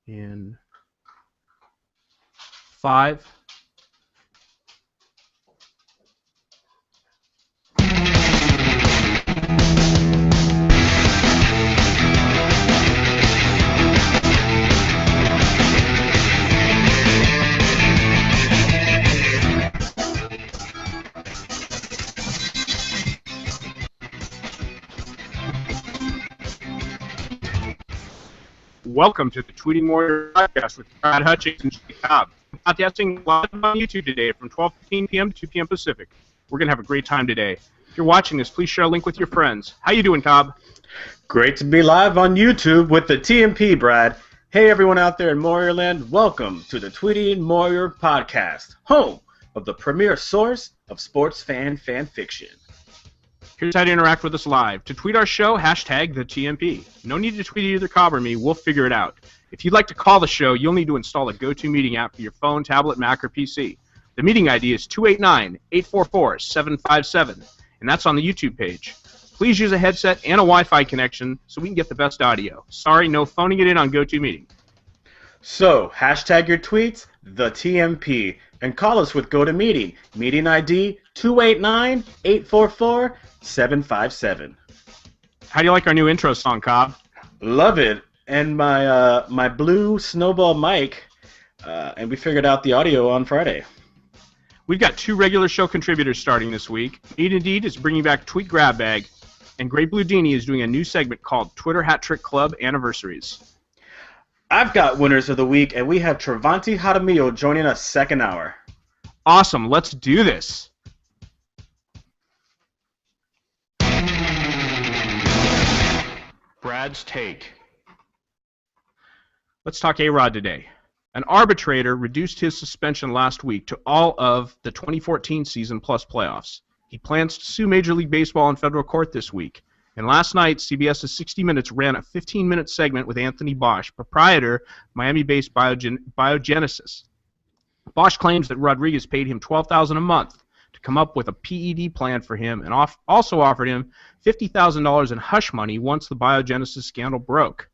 in 5. Welcome to the Tweeting Warrior podcast with Brad Hutchings and Cobb. Podcasting live on YouTube today from 12:15 p.m. to 2 p.m. Pacific. We're going to have a great time today. If you're watching this, please share a link with your friends. How you doing, Cobb? Great to be live on YouTube with the TMP, Brad. Hey, everyone out there in Warriorland, welcome to the Tweeting Warrior podcast, home of the premier source of sports fan fiction. Here's how to interact with us live. To tweet our show, hashtag TheTMP. No need to tweet either Cobb or me. We'll figure it out. If you'd like to call the show, you'll need to install a GoToMeeting app for your phone, tablet, Mac, or PC. The meeting ID is 289-844-757, and that's on the YouTube page. Please use a headset and a Wi-Fi connection so we can get the best audio. Sorry, no phoning it in on GoToMeeting. So, hashtag your tweets, TheTMP, and call us with GoToMeeting. Meeting ID 289-844-757. How do you like our new intro song, Cobb? Love it. And my blue snowball mic, and we figured out the audio on Friday. We've got 2 regular show contributors starting this week. Meet Indeed is bringing back Tweet Grab Bag, and Great Blue Dini is doing a new segment called Twitter Hat Trick Club Anniversaries. I've got winners of the week, and we have Travanti Jaramillo joining us second hour. Awesome. Let's do this. Brad's take. Let's talk A-Rod today. An arbitrator reduced his suspension last week to all of the 2014 season plus playoffs. He plans to sue Major League Baseball in federal court this week. And last night, CBS's 60 Minutes ran a 15-minute segment with Anthony Bosch, proprietor of Miami-based Biogenesis. Bosch claims that Rodriguez paid him $12,000 a month to come up with a PED plan for him and also offered him $50,000 in hush money once the Biogenesis scandal broke.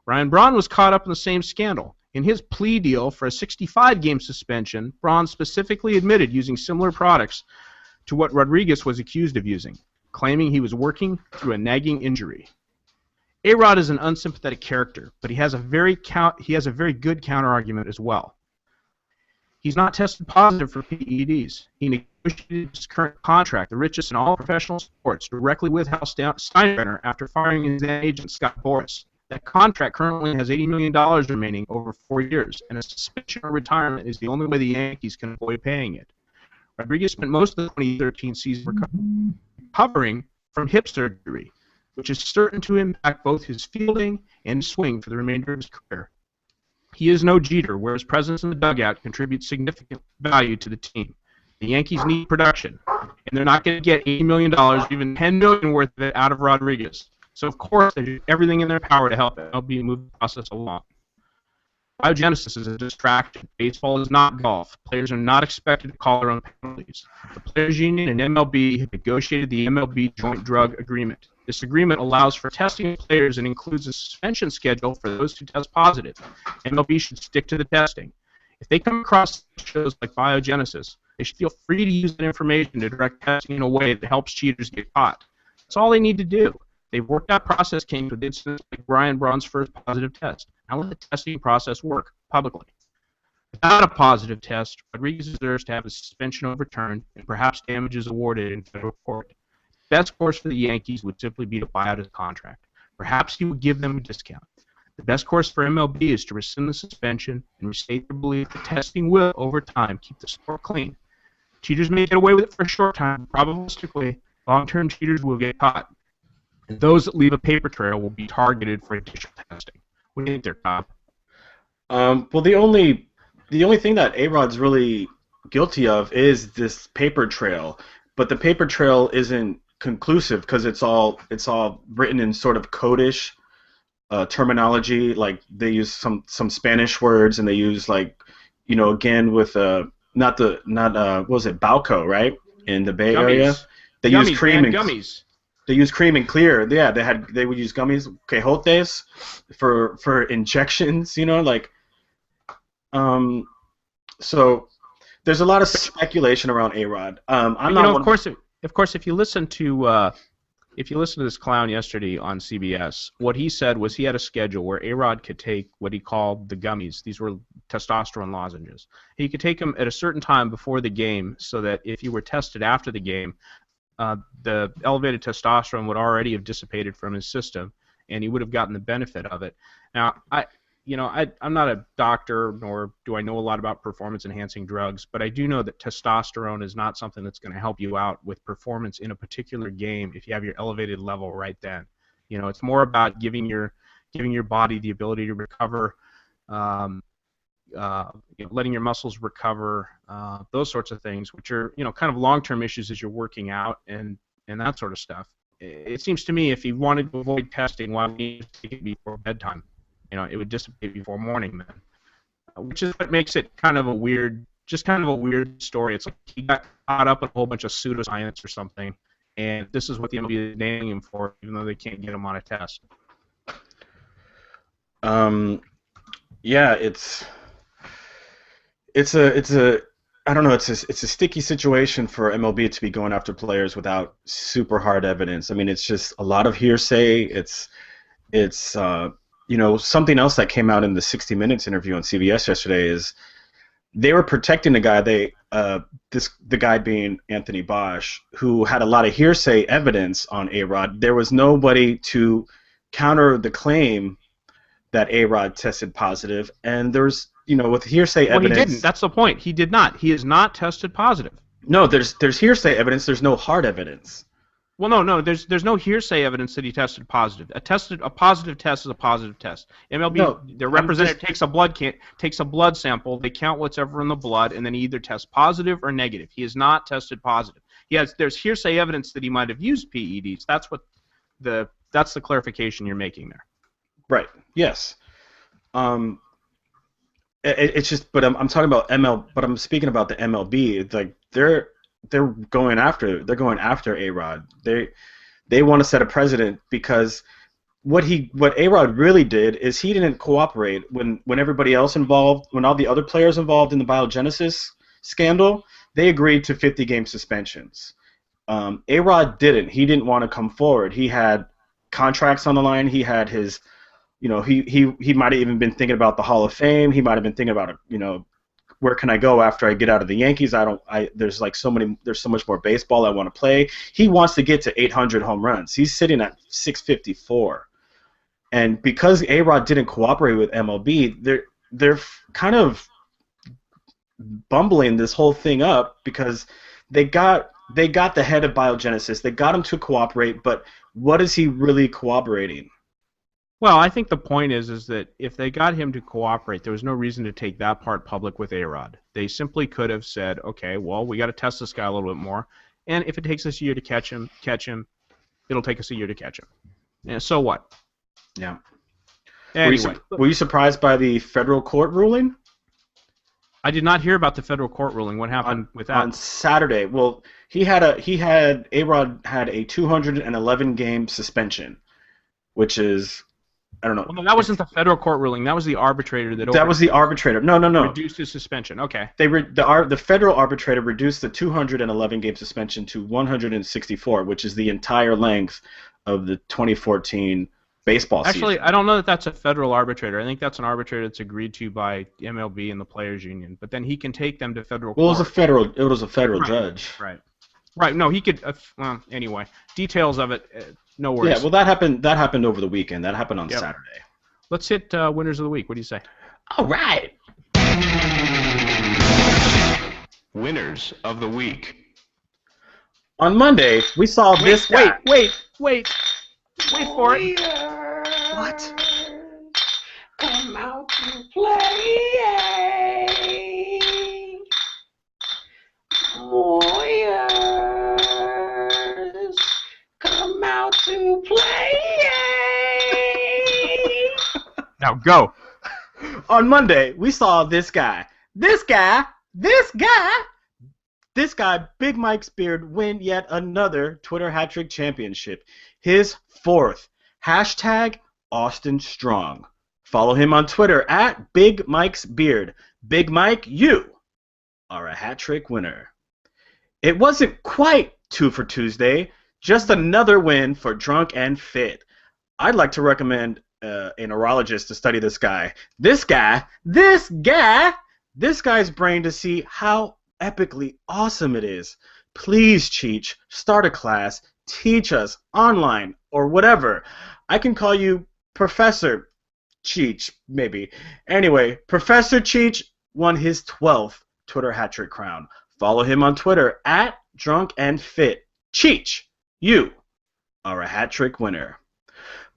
Ryan Braun was caught up in the same scandal. In his plea deal for a 65-game suspension, Braun specifically admitted using similar products to what Rodriguez was accused of using, claiming he was working through a nagging injury. A-Rod is an unsympathetic character, but he has a very good counterargument as well. He's not tested positive for PEDs. He negotiated his current contract, the richest in all professional sports, directly with Hal Steinbrenner after firing his agent Scott Boras. That contract currently has $80 million remaining over 4 years, and a suspension or retirement is the only way the Yankees can avoid paying it. Rodriguez spent most of the 2013 season recovering from hip surgery, which is certain to impact both his fielding and his swing for the remainder of his career. He is no Jeter, where his presence in the dugout contributes significant value to the team. The Yankees need production, and they're not going to get $80 million, even $10 million worth of it out of Rodriguez. So, of course, they do everything in their power to help MLB move the process along. Biogenesis is a distraction. Baseball is not golf. Players are not expected to call their own penalties. The Players Union and MLB have negotiated the MLB Joint Drug Agreement. This agreement allows for testing of players and includes a suspension schedule for those who test positive. MLB should stick to the testing. If they come across shows like Biogenesis, they should feel free to use that information to direct testing in a way that helps cheaters get caught. That's all they need to do. They've worked out process kinks with incidents like Brian Braun's first positive test. Now let the testing process work publicly. Without a positive test, Rodriguez deserves to have his suspension overturned and perhaps damages awarded in federal court. The best course for the Yankees would simply be to buy out his contract. Perhaps he would give them a discount. The best course for MLB is to rescind the suspension and restate their belief that testing will, over time, keep the sport clean. Cheaters may get away with it for a short time. Probabilistically, long-term cheaters will get caught. And those that leave a paper trail will be targeted for additional testing. What do you think there, Cobb? Well, the only thing that A-Rod's really guilty of is this paper trail, but the paper trail isn't conclusive because it's all written in sort of codish terminology. Like they use some Spanish words, and they use again with what was it, Balco, right, in the Bay Area? They use cream and gummies. They use cream and clear. Yeah, they would use gummies, quejotes, for injections. So there's a lot of speculation around A-Rod. I'm not of course, if you listen to this clown yesterday on CBS, what he said was he had a schedule where A-Rod could take what he called the gummies. These were testosterone lozenges. He could take them at a certain time before the game so that if you were tested after the game, the elevated testosterone would already have dissipated from his system, and he would have gotten the benefit of it. Now, I'm not a doctor, nor do I know a lot about performance-enhancing drugs, but I do know that testosterone is not something that's going to help you out with performance in a particular game if you have your elevated level right then. It's more about giving your body the ability to recover, letting your muscles recover, those sorts of things, which are kind of long-term issues as you're working out and that sort of stuff. It seems to me if you wanted to avoid testing, why would you take it before bedtime? It would dissipate before morning then, which is what makes it kind of a weird story. It's like he got caught up in a whole bunch of pseudoscience or something, and this is what the MLB is naming him for, even though they can't get him on a test. Yeah, it's a I don't know. It's a sticky situation for MLB to be going after players without super hard evidence. I mean, it's just a lot of hearsay. It's something else that came out in the 60 Minutes interview on CBS yesterday is they were protecting the guy. The guy being Anthony Bosch, who had a lot of hearsay evidence on A-Rod. There was nobody to counter the claim that A-Rod tested positive, and there's with hearsay evidence. He didn't. That's the point. He did not. He is not tested positive. No, there's hearsay evidence. There's no hard evidence. Well, no. There's no hearsay evidence that he tested positive. A positive test is a positive test. MLB, their representative takes a blood sample. They count what's ever in the blood, and then he either tests positive or negative. He is not tested positive. There's hearsay evidence that he might have used PEDs. That's the clarification you're making there. Right. Yes. It's just, but I'm talking about but I'm speaking about the MLB. It's like they're going after A-Rod. They want to set a precedent because what A-Rod really did is he didn't cooperate when everybody else involved, when all the other players involved in the biogenesis scandal, they agreed to 50-game suspensions. A-Rod didn't. He didn't want to come forward. He had contracts on the line. He had his he might have even been thinking about the Hall of Fame. He might have been thinking about where can I go after I get out of the Yankees? There's so much more baseball I want to play. He wants to get to 800 home runs. He's sitting at 654. And because A-Rod didn't cooperate with MLB, they're kind of bumbling this whole thing up because they got the head of biogenesis. They got him to cooperate, but what is he really cooperating? Well, I think the point is that if they got him to cooperate, there was no reason to take that part public with A-Rod. They simply could have said, okay, well, we got to test this guy a little bit more, and if it takes us a year to catch him, it'll take us a year to catch him. And so what? Yeah. Anyway, were you surprised by the federal court ruling? I did not hear about the federal court ruling. What happened with that? On Saturday. Well, A-Rod had a 211-game suspension, which is, I don't know. Well, no, that wasn't the federal court ruling. That was the arbitrator that was the arbitrator. No. Reduced his suspension. Okay. The federal arbitrator reduced the 211-game suspension to 164, which is the entire length of the 2014 baseball season. Actually, I don't know that that's a federal arbitrator. I think that's an arbitrator that's agreed to by MLB and the Players Union. But then he can take them to federal court. Well, it was a federal judge. Right. No, he could. Well, anyway, details of it. No worries. Yeah. Well, that happened over the weekend. That happened on Saturday. Let's hit winners of the week. What do you say? All right. Winners of the week. On Monday, we saw this guy. Wait for it. What? Come out to play. Warriors, come out to play. Now go. On Monday, we saw this guy. This guy this guy, Big Mike's Beard, win yet another Twitter hat trick championship. His fourth. Hashtag Austin Strong. Follow him on Twitter at Big Mike's Beard. Big Mike, you are a hat trick winner. It wasn't quite 2 for Tuesday, just another win for Drunk and Fit. I'd like to recommend a neurologist to study this guy. This guy's brain to see how epically awesome it is. Please, Cheech, start a class, teach us online or whatever. I can call you Professor Cheech, maybe. Anyway, Professor Cheech won his 12th Twitter hat trick crown. Follow him on Twitter at Drunk and Fit. Cheech, you are a hat trick winner.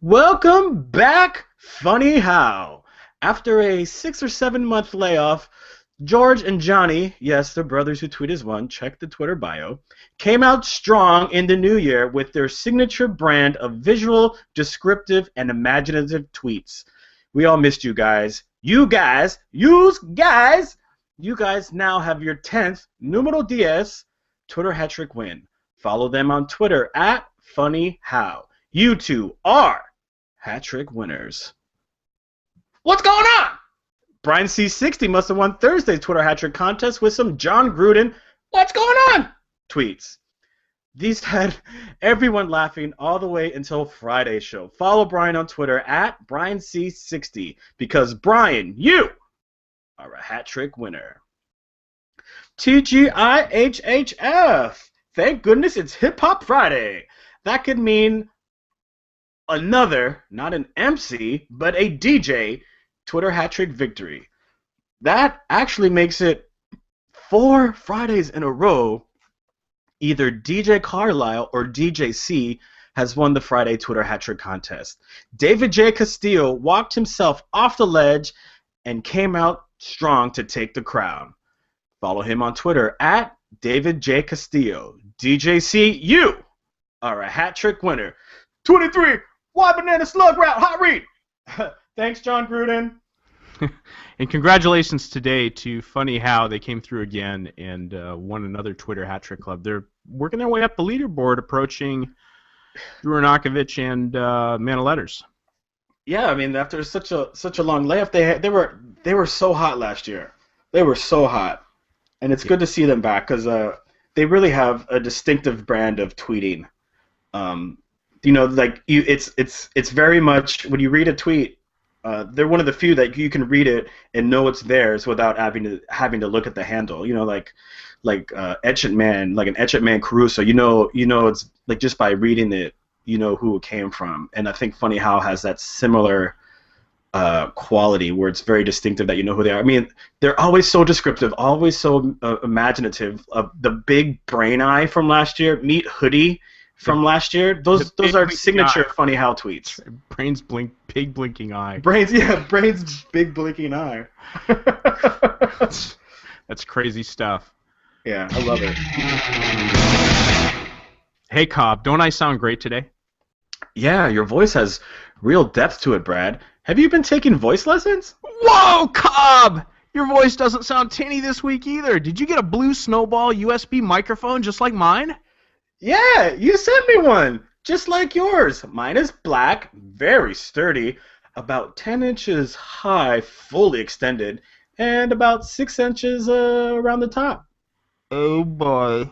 Welcome back, Funny How. After a 6 or 7 month layoff, George and Johnny, yes, the brothers who tweet as one, check the Twitter bio, came out strong in the new year with their signature brand of visual, descriptive, and imaginative tweets. We all missed you guys. You guys now have your 10th numero 10 Twitter hat trick win. Follow them on Twitter at FunnyHow. You two are hat trick winners. What's going on? Brian C60 must have won Thursday's Twitter hat trick contest with some John Gruden, what's going on? Tweets. These had everyone laughing all the way until Friday's show. Follow Brian on Twitter at BrianC60 because Brian, you are a hat trick winner. TGIHHF. Thank goodness it's Hip Hop Friday. That could mean another, not an MC, but a DJ Twitter hat trick victory. That actually makes it 4 Fridays in a row. Either DJ Carlisle or DJ C has won the Friday Twitter hat trick contest. David J. Castillo walked himself off the ledge and came out strong to take the crown. Follow him on Twitter at David J. Castillo. DJ C, you are a hat trick winner. 23, Wide Banana Slug Route, hot read. Thanks, John Gruden. And congratulations today to Funny How. They came through again and won another Twitter hat trick club. They're working their way up the leaderboard, approaching Drew Arnakovich and Man of Letters. Yeah, I mean, after such a long layoff, they were so hot last year. They were so hot, and it's good to see them back because they really have a distinctive brand of tweeting. It's very much when you read a tweet. They're one of the few that you can read it and know it's theirs without having to look at the handle. Like Etchant Man, like an Etchant Man Caruso. You know it's like just by reading it, you know who it came from. And I think Funny How has that similar quality where it's very distinctive that you know who they are. I mean, they're always so descriptive, always so imaginative. The big brain eye from last year, meet Hoodie from last year. Those are signature eye. Funny How tweets. Brain's big blinking eye. Brain's big blinking eye. That's crazy stuff. Yeah, I love it. Hey Cobb, don't I sound great today? Yeah, your voice has real depth to it, Brad. Have you been taking voice lessons? Whoa, Cobb! Your voice doesn't sound tinny this week either. Did you get a blue Snowball USB microphone just like mine? Yeah, you sent me one, just like yours. Mine is black, very sturdy, about 10 inches high, fully extended, and about 6 inches around the top. Oh boy.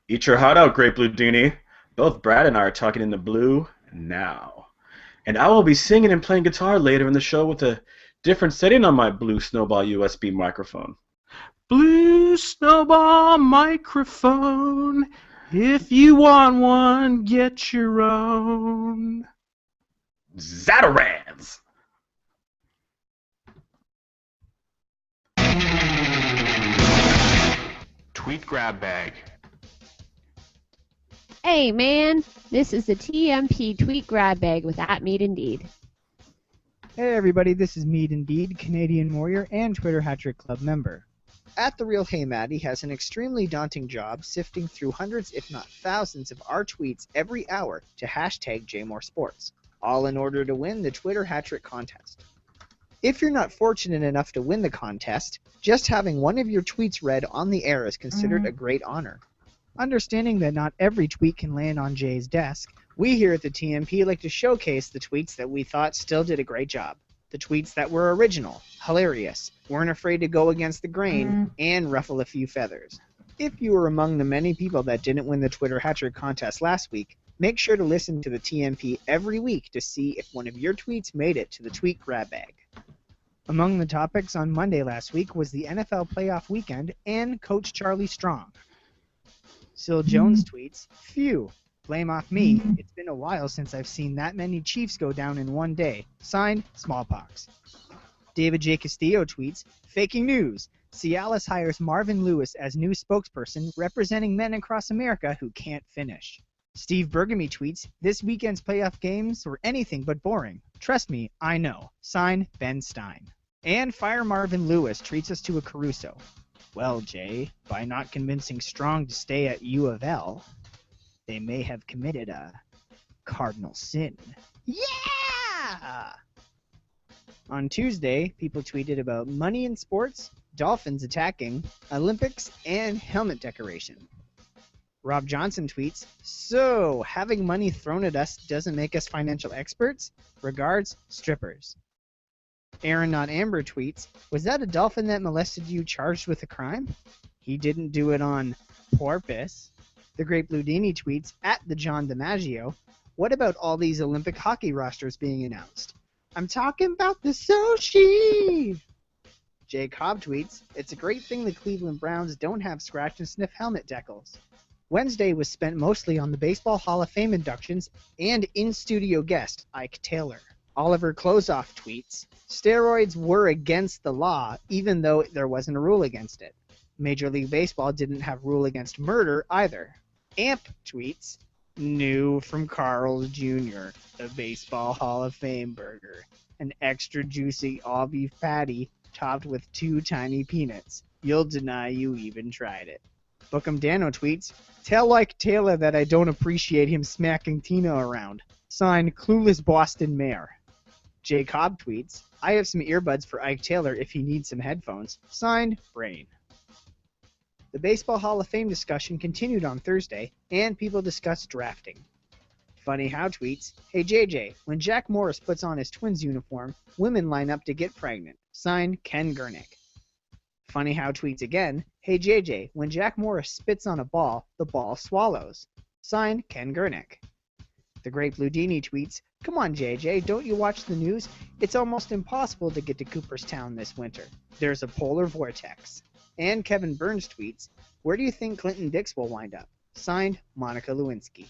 Eat your heart out, Great Blue Dini. Both Brad and I are talking in the blue now. And I will be singing and playing guitar later in the show with a different setting on my blue Snowball USB microphone. Blue Snowball microphone. If you want one, get your own. Zatarans! Tweet grab bag. Hey man, this is the TMP tweet grab bag with @MeetIndeed. Hey everybody, this is Mead Indeed, Canadian Warrior and Twitter Hat Trick Club member. The Real Hey Maddie has an extremely daunting job sifting through hundreds if not thousands of our tweets every hour to hashtag JMoreSports, all in order to win the Twitter Hat Trick contest. If you're not fortunate enough to win the contest, just having one of your tweets read on the air is considered a great honor. Understanding that not every tweet can land on Jay's desk, We here at the TMP like to showcase the tweets that we thought still did a great job. The tweets that were original, hilarious, weren't afraid to go against the grain, and ruffle a few feathers. If you were among the many people that didn't win the Twitter Hat-Trick contest last week, make sure to listen to the TMP every week to see if one of your tweets made it to the tweet grab bag. among the topics on Monday last week was the NFL playoff weekend and Coach Charlie Strong. Syl Jones tweets, "Phew, blame off me. It's been a while since I've seen that many Chiefs go down in one day. Signed, smallpox." David J. Castillo tweets, "Faking news. Cialis hires Marvin Lewis as new spokesperson representing men across America who can't finish." Steve Bergamy tweets, "This weekend's playoff games were anything but boring. Trust me, I know. Signed, Ben Stein." And Fire Marvin Lewis treats us to a Caruso. "Well, Jay, by not convincing Strong to stay at U of L, they may have committed a cardinal sin." Yeah! On Tuesday, people tweeted about money in sports, dolphins attacking, Olympics, and helmet decoration. Rob Johnson tweets, "So, having money thrown at us doesn't make us financial experts? Regards, strippers." Aaron Not Amber tweets, "Was that a dolphin that molested you charged with a crime? He didn't do it on porpoise." The Great Blue Dini tweets, "At the John DiMaggio, what about all these Olympic hockey rosters being announced? I'm talking about the sushi." Jay Cobb tweets, "It's a great thing the Cleveland Browns don't have scratch and sniff helmet decals." Wednesday was spent mostly on the Baseball Hall of Fame inductions and in-studio guest Ike Taylor. Oliver Klozoff tweets, "Steroids were against the law, even though there wasn't a rule against it. Major League Baseball didn't have rule against murder either." Amp tweets, "New from Carl's Jr., a Baseball Hall of Fame burger. An extra juicy all-beef patty topped with 2 tiny peanuts. You'll deny you even tried it." Bookham Dano tweets, "Tell Ike Taylor that I don't appreciate him smacking Tina around. Signed, Clueless Boston Mayor." Jay Cobb tweets, "I have some earbuds for Ike Taylor if he needs some headphones. Signed, Brain." The Baseball Hall of Fame discussion continued on Thursday, and people discussed drafting. Funny How tweets, "Hey JJ, when Jack Morris puts on his Twins uniform, women line up to get pregnant. Signed, Ken Gurnick." Funny How tweets again, "Hey JJ, when Jack Morris spits on a ball, the ball swallows. Signed, Ken Gurnick." The Great Blue Dini tweets, "Come on JJ, don't you watch the news? It's almost impossible to get to Cooperstown this winter. There's a polar vortex." And Kevin Burns tweets, "Where do you think Clinton Dix will wind up? Signed, Monica Lewinsky."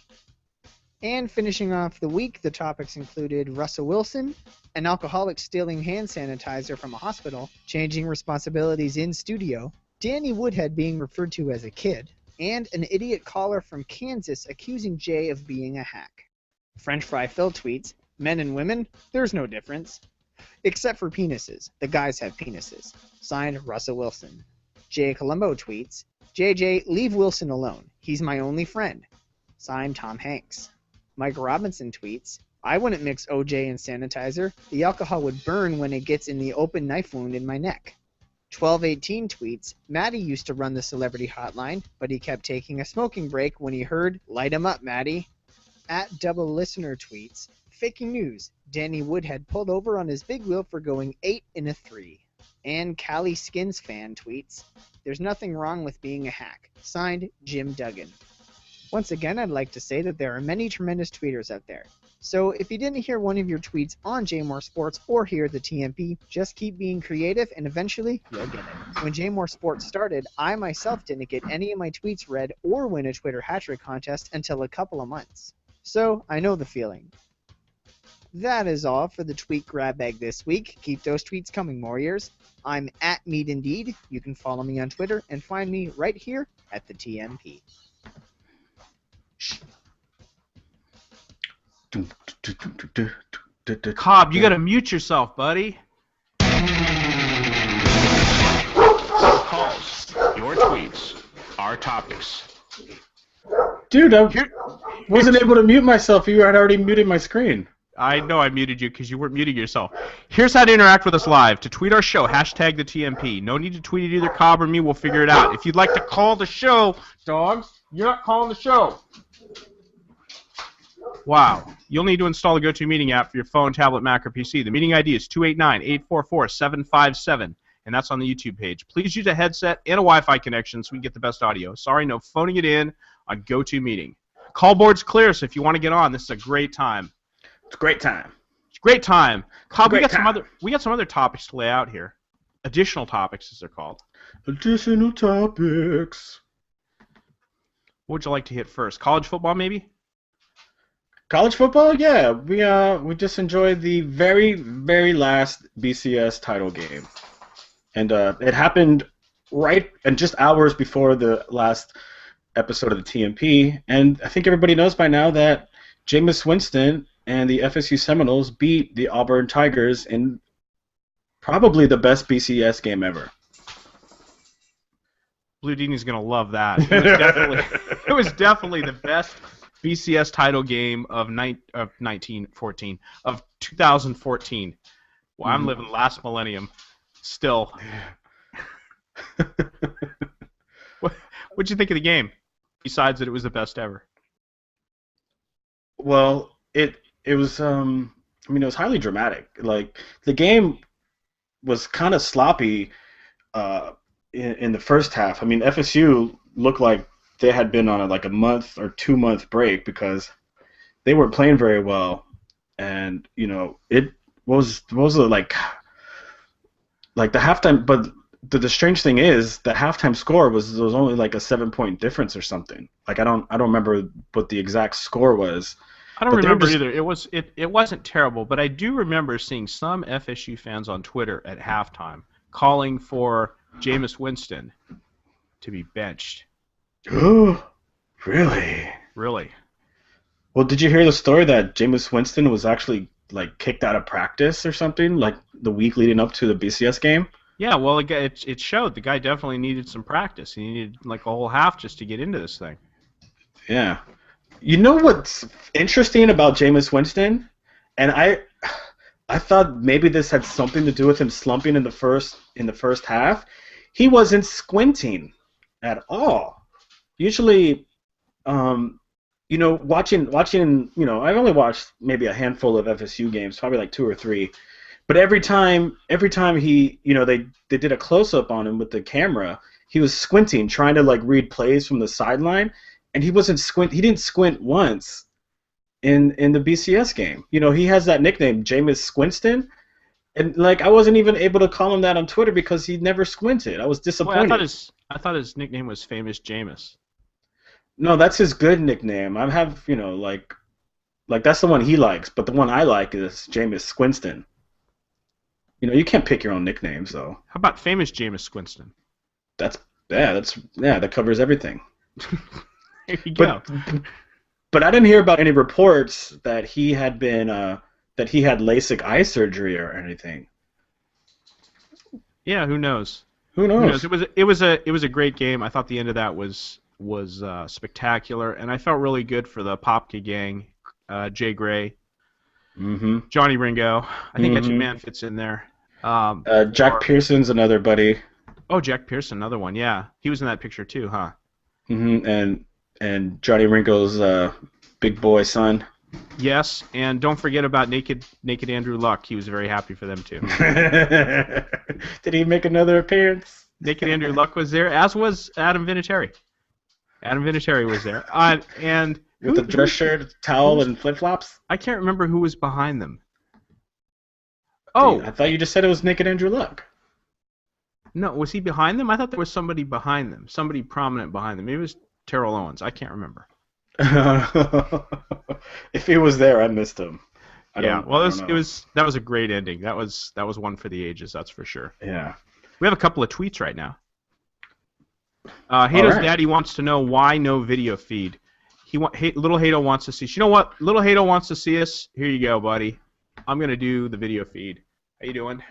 And finishing off the week, the topics included Russell Wilson, an alcoholic stealing hand sanitizer from a hospital, changing responsibilities in studio, Danny Woodhead being referred to as a kid, and an idiot caller from Kansas accusing Jay of being a hack. French Fry Phil tweets, "Men and women, there's no difference. Except for penises. The guys have penises." Signed, Russell Wilson. Jay Colombo tweets, "JJ, leave Wilson alone. He's my only friend." Signed, Tom Hanks. Mike Robinson tweets, "I wouldn't mix OJ and sanitizer. The alcohol would burn when it gets in the open knife wound in my neck." 1218 tweets, "Maddie used to run the celebrity hotline, but he kept taking a smoking break when he heard, 'Light 'em up, Maddie.'" At Double Listener tweets, "Faking news. Danny Woodhead pulled over on his big wheel for going 8 in a 3. And Cali Skins fan tweets, "There's nothing wrong with being a hack." Signed, Jim Duggan. Once again, I'd like to say that there are many tremendous tweeters out there. So if you didn't hear one of your tweets on JMore Sports or here at the TMP, just keep being creative and eventually you'll get it. When JMore Sports started, I myself didn't get any of my tweets read or win a Twitter Hat-Trick contest until a couple of months. So I know the feeling. That is all for the tweet grab bag this week. Keep those tweets coming, Warriors. I'm at Meet Indeed. You can follow me on Twitter and find me right here at the TMP. Cobb, you gotta mute yourself, buddy. Your calls, your tweets, our topics. Dude, I wasn't able to mute myself. You had already muted my screen. I know I muted you because you weren't muting yourself. Here's how to interact with us live. To tweet our show, hashtag the TMP. No need to tweet it either Cobb or me. We'll figure it out. If you'd like to call the show, dogs, you're not calling the show. Wow. You'll need to install the GoToMeeting app for your phone, tablet, Mac, or PC. The meeting ID is 289-844-757, and that's on the YouTube page. Please use a headset and a Wi-Fi connection so we get the best audio. Sorry, no phoning it in on GoToMeeting. Call board's clear, so if you want to get on, this is a great time. It's a great time. It's a great time. Cobb, we got time. some other topics to lay out here. Additional topics, as they're called. Additional topics. What would you like to hit first? College football, maybe? College football, yeah. We just enjoyed the very, very last BCS title game, and it happened right and just hours before the last episode of the TMP. And I think everybody knows by now that Jameis Winston and the FSU Seminoles beat the Auburn Tigers in probably the best BCS game ever. Blue Dini's gonna love that. It was definitely the best BCS title game of 2014. Well, I'm living last millennium still. What'd you think of the game? Besides that it was the best ever. Well, it was it was highly dramatic. Like, the game was kind of sloppy in the first half. I mean, FSU looked like they had been on a month or 2 month break because they weren't playing very well, and it was like the halftime. But the strange thing is the halftime score was only like a 7-point difference or something. Like, I don't remember what the exact score was. I don't remember either. It wasn't terrible, but I do remember seeing some FSU fans on Twitter at halftime calling for Jameis Winston to be benched. Oh, really? Really? Well, did you hear the story that Jameis Winston was actually kicked out of practice or something the week leading up to the BCS game? Yeah, well, it showed. The guy definitely needed some practice. He needed a whole half just to get into this thing. Yeah. You know what's interesting about Jameis Winston? And I thought maybe this had something to do with him slumping in the first half. He wasn't squinting at all. Usually, watching, I've only watched maybe a handful of FSU games, probably 2 or 3. But every time he, they did a close-up on him with the camera, he was squinting, trying to read plays from the sideline, and he didn't squint once in the BCS game. He has that nickname, Jameis Squinston, and I wasn't even able to call him that on Twitter because he never squinted. I was disappointed. Well, I thought his nickname was Famous Jameis. No, that's his good nickname. I have, that's the one he likes, but the one I like is Jameis Squinston. You can't pick your own nicknames, though. How about Famous Jameis Squinston? That covers everything. There you go. But I didn't hear about any reports that he had been that he had LASIK eye surgery or anything. Yeah, who knows? Who knows? It was a great game. I thought the end of that was spectacular, and I felt really good for the Popka gang, Jay Gray, Johnny Ringo. I think Etchin Man fits in there. Jack Pearson's another buddy. Oh, Jack Pearson, another one. Yeah, he was in that picture too, huh? And Johnny Ringo's big boy son. Yes, and don't forget about Naked Andrew Luck. He was very happy for them too. Did he make another appearance? Naked Andrew Luck was there, as was Adam Vinatieri. Adam Vinatieri was there, and with the dress shirt, towel, and flip flops. I can't remember who was behind them. Oh, I thought you just said it was Naked Andrew Luck. No, was he behind them? I thought there was somebody behind them, somebody prominent behind them. Maybe it was Terrell Owens. I can't remember. If he was there, I missed him. That was a great ending. That was one for the ages. That's for sure. Yeah. We have a couple of tweets right now. Hato's daddy wants to know why no video feed. Little Hato wants to see. You know what? Little Hato wants to see us. Here you go, buddy. I'm gonna do the video feed. How you doing?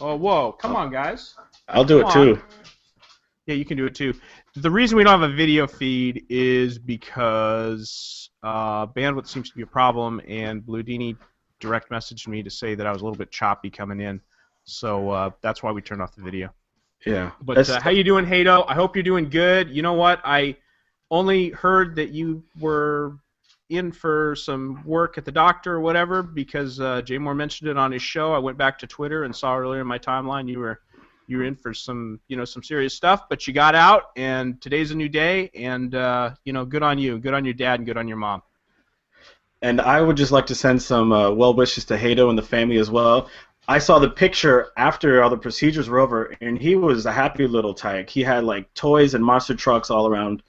Oh, whoa! Come on, guys. I'll do it too. Yeah, you can do it too. The reason we don't have a video feed is because bandwidth seems to be a problem, and Bludini direct messaged me to say that I was a little bit choppy coming in. So that's why we turned off the video. Yeah. But how you doing, Hato? I hope you're doing good. You know what? I only heard that you were in for some work at the doctor or whatever because Jay Moore mentioned it on his show. I went back to Twitter and saw earlier in my timeline you were in for some some serious stuff, but you got out, and today's a new day, and good on you, good on your dad, and good on your mom. And I would just like to send some well wishes to Hato and the family as well. I saw the picture after all the procedures were over, and he was a happy little tyke. He had like toys and monster trucks all around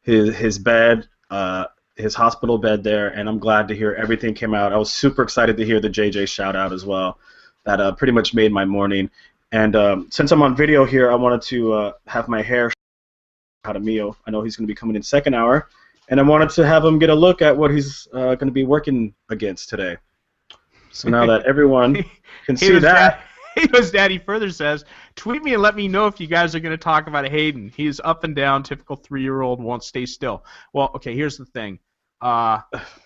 his bed, his hospital bed there, and I'm glad to hear everything came out. I was super excited to hear the JJ shout out as well. That pretty much made my morning. And since I'm on video here, I wanted to have my hair Jaramillo. I know he's going to be coming in second hour, and I wanted to have him get a look at what he's going to be working against today. So now that everyone can see that. Hato's daddy further says, tweet me and let me know if you guys are going to talk about Hayden. He's up and down, typical 3-year-old, won't stay still. Well, okay, here's the thing.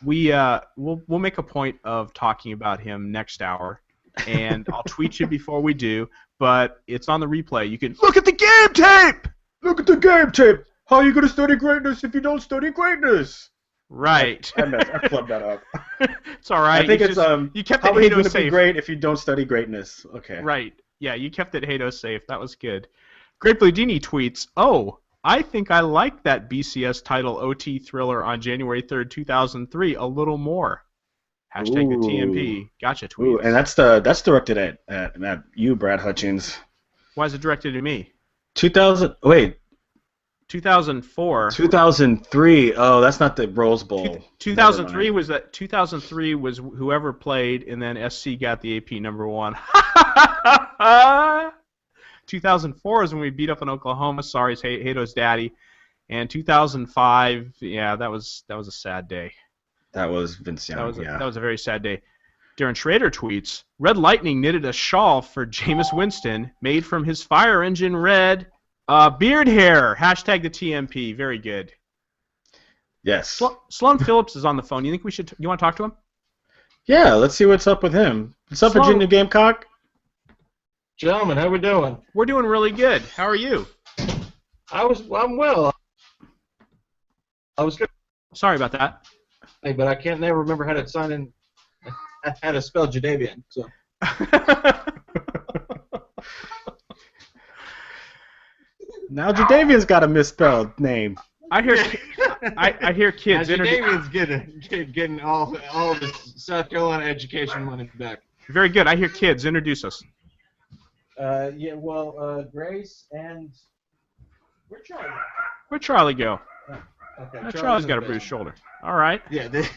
We'll make a point of talking about him next hour, and I'll tweet you before we do, but it's on the replay. You can look at the game tape! Look at the game tape! How are you going to study greatness if you don't study greatness? Right. I flubbed that up. It's all right. I think it's you kept how it are you Hato going to safe. be great if you don't study greatness? Okay. Right. Yeah, you kept it Hato safe. That was good. Great Bludini tweets, "Oh, I think I like that BCS title OT thriller on January 3rd, 2003 a little more." Hashtag the TMP. Gotcha tweets. Ooh, and that's directed at you, Brad Hutchins. Why is it directed at me? 2004. 2003. Oh, that's not the Rose Bowl. 2003 was that. 2003 was whoever played, and then SC got the AP number 1. 2004 is when we beat up on Oklahoma. Sorry, it's Hato's daddy. And 2005, yeah, that was a sad day. That was Vince Young. That was a very sad day. Darren Schrader tweets, "Red Lightning knitted a shawl for Jameis Winston, made from his fire engine red beard hair. Hashtag the TMP. Very good." Yes. Sloan Phillips is on the phone. You think you want to talk to him? Yeah, let's see what's up with him. What's up, Sloan. Virginia Gamecock? Gentlemen, how we doing? We're doing really good. How are you? I'm well. I was good. Sorry about that. Hey, but I can't never remember how to sign in, how to spell Jadavian. So. Now Jadavian's got a misspelled name. I hear kids. Jadavian's getting all of his South Carolina education money back. Very good. I hear kids. Introduce us. Grace and where'd Charlie go? Where'd Charlie go? Okay, Charlie's got a bruised shoulder. All right. Yeah, this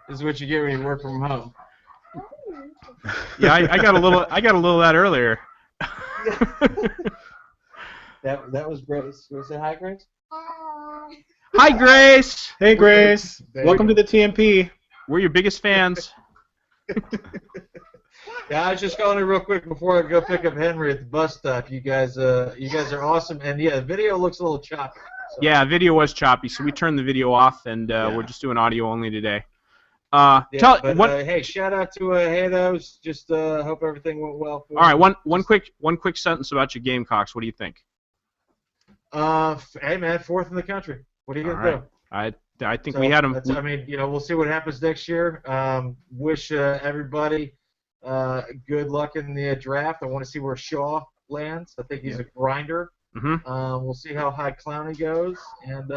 is what you get when you work from home. Yeah, I got a little of that earlier. That was Grace. You want to say hi, Grace? Hi, Grace. Hey, Grace. Welcome to the TMP. We're your biggest fans. Yeah, I was just calling you real quick before I go pick up Henry at the bus stop. You guys are awesome, and yeah, the video looks a little choppy. So. Yeah, video was choppy, so we turned the video off, and we're just doing audio only today. Hey, shout out to Hatos. Just hope everything went well. All right, one quick sentence about your Gamecocks. What do you think? Hey man, 4th in the country. What are you gonna do? I think we had them. I mean, we'll see what happens next year. Wish everybody good luck in the draft. I want to see where Shaw lands. I think he's a grinder. Mm-hmm. We'll see how high Clowney goes, and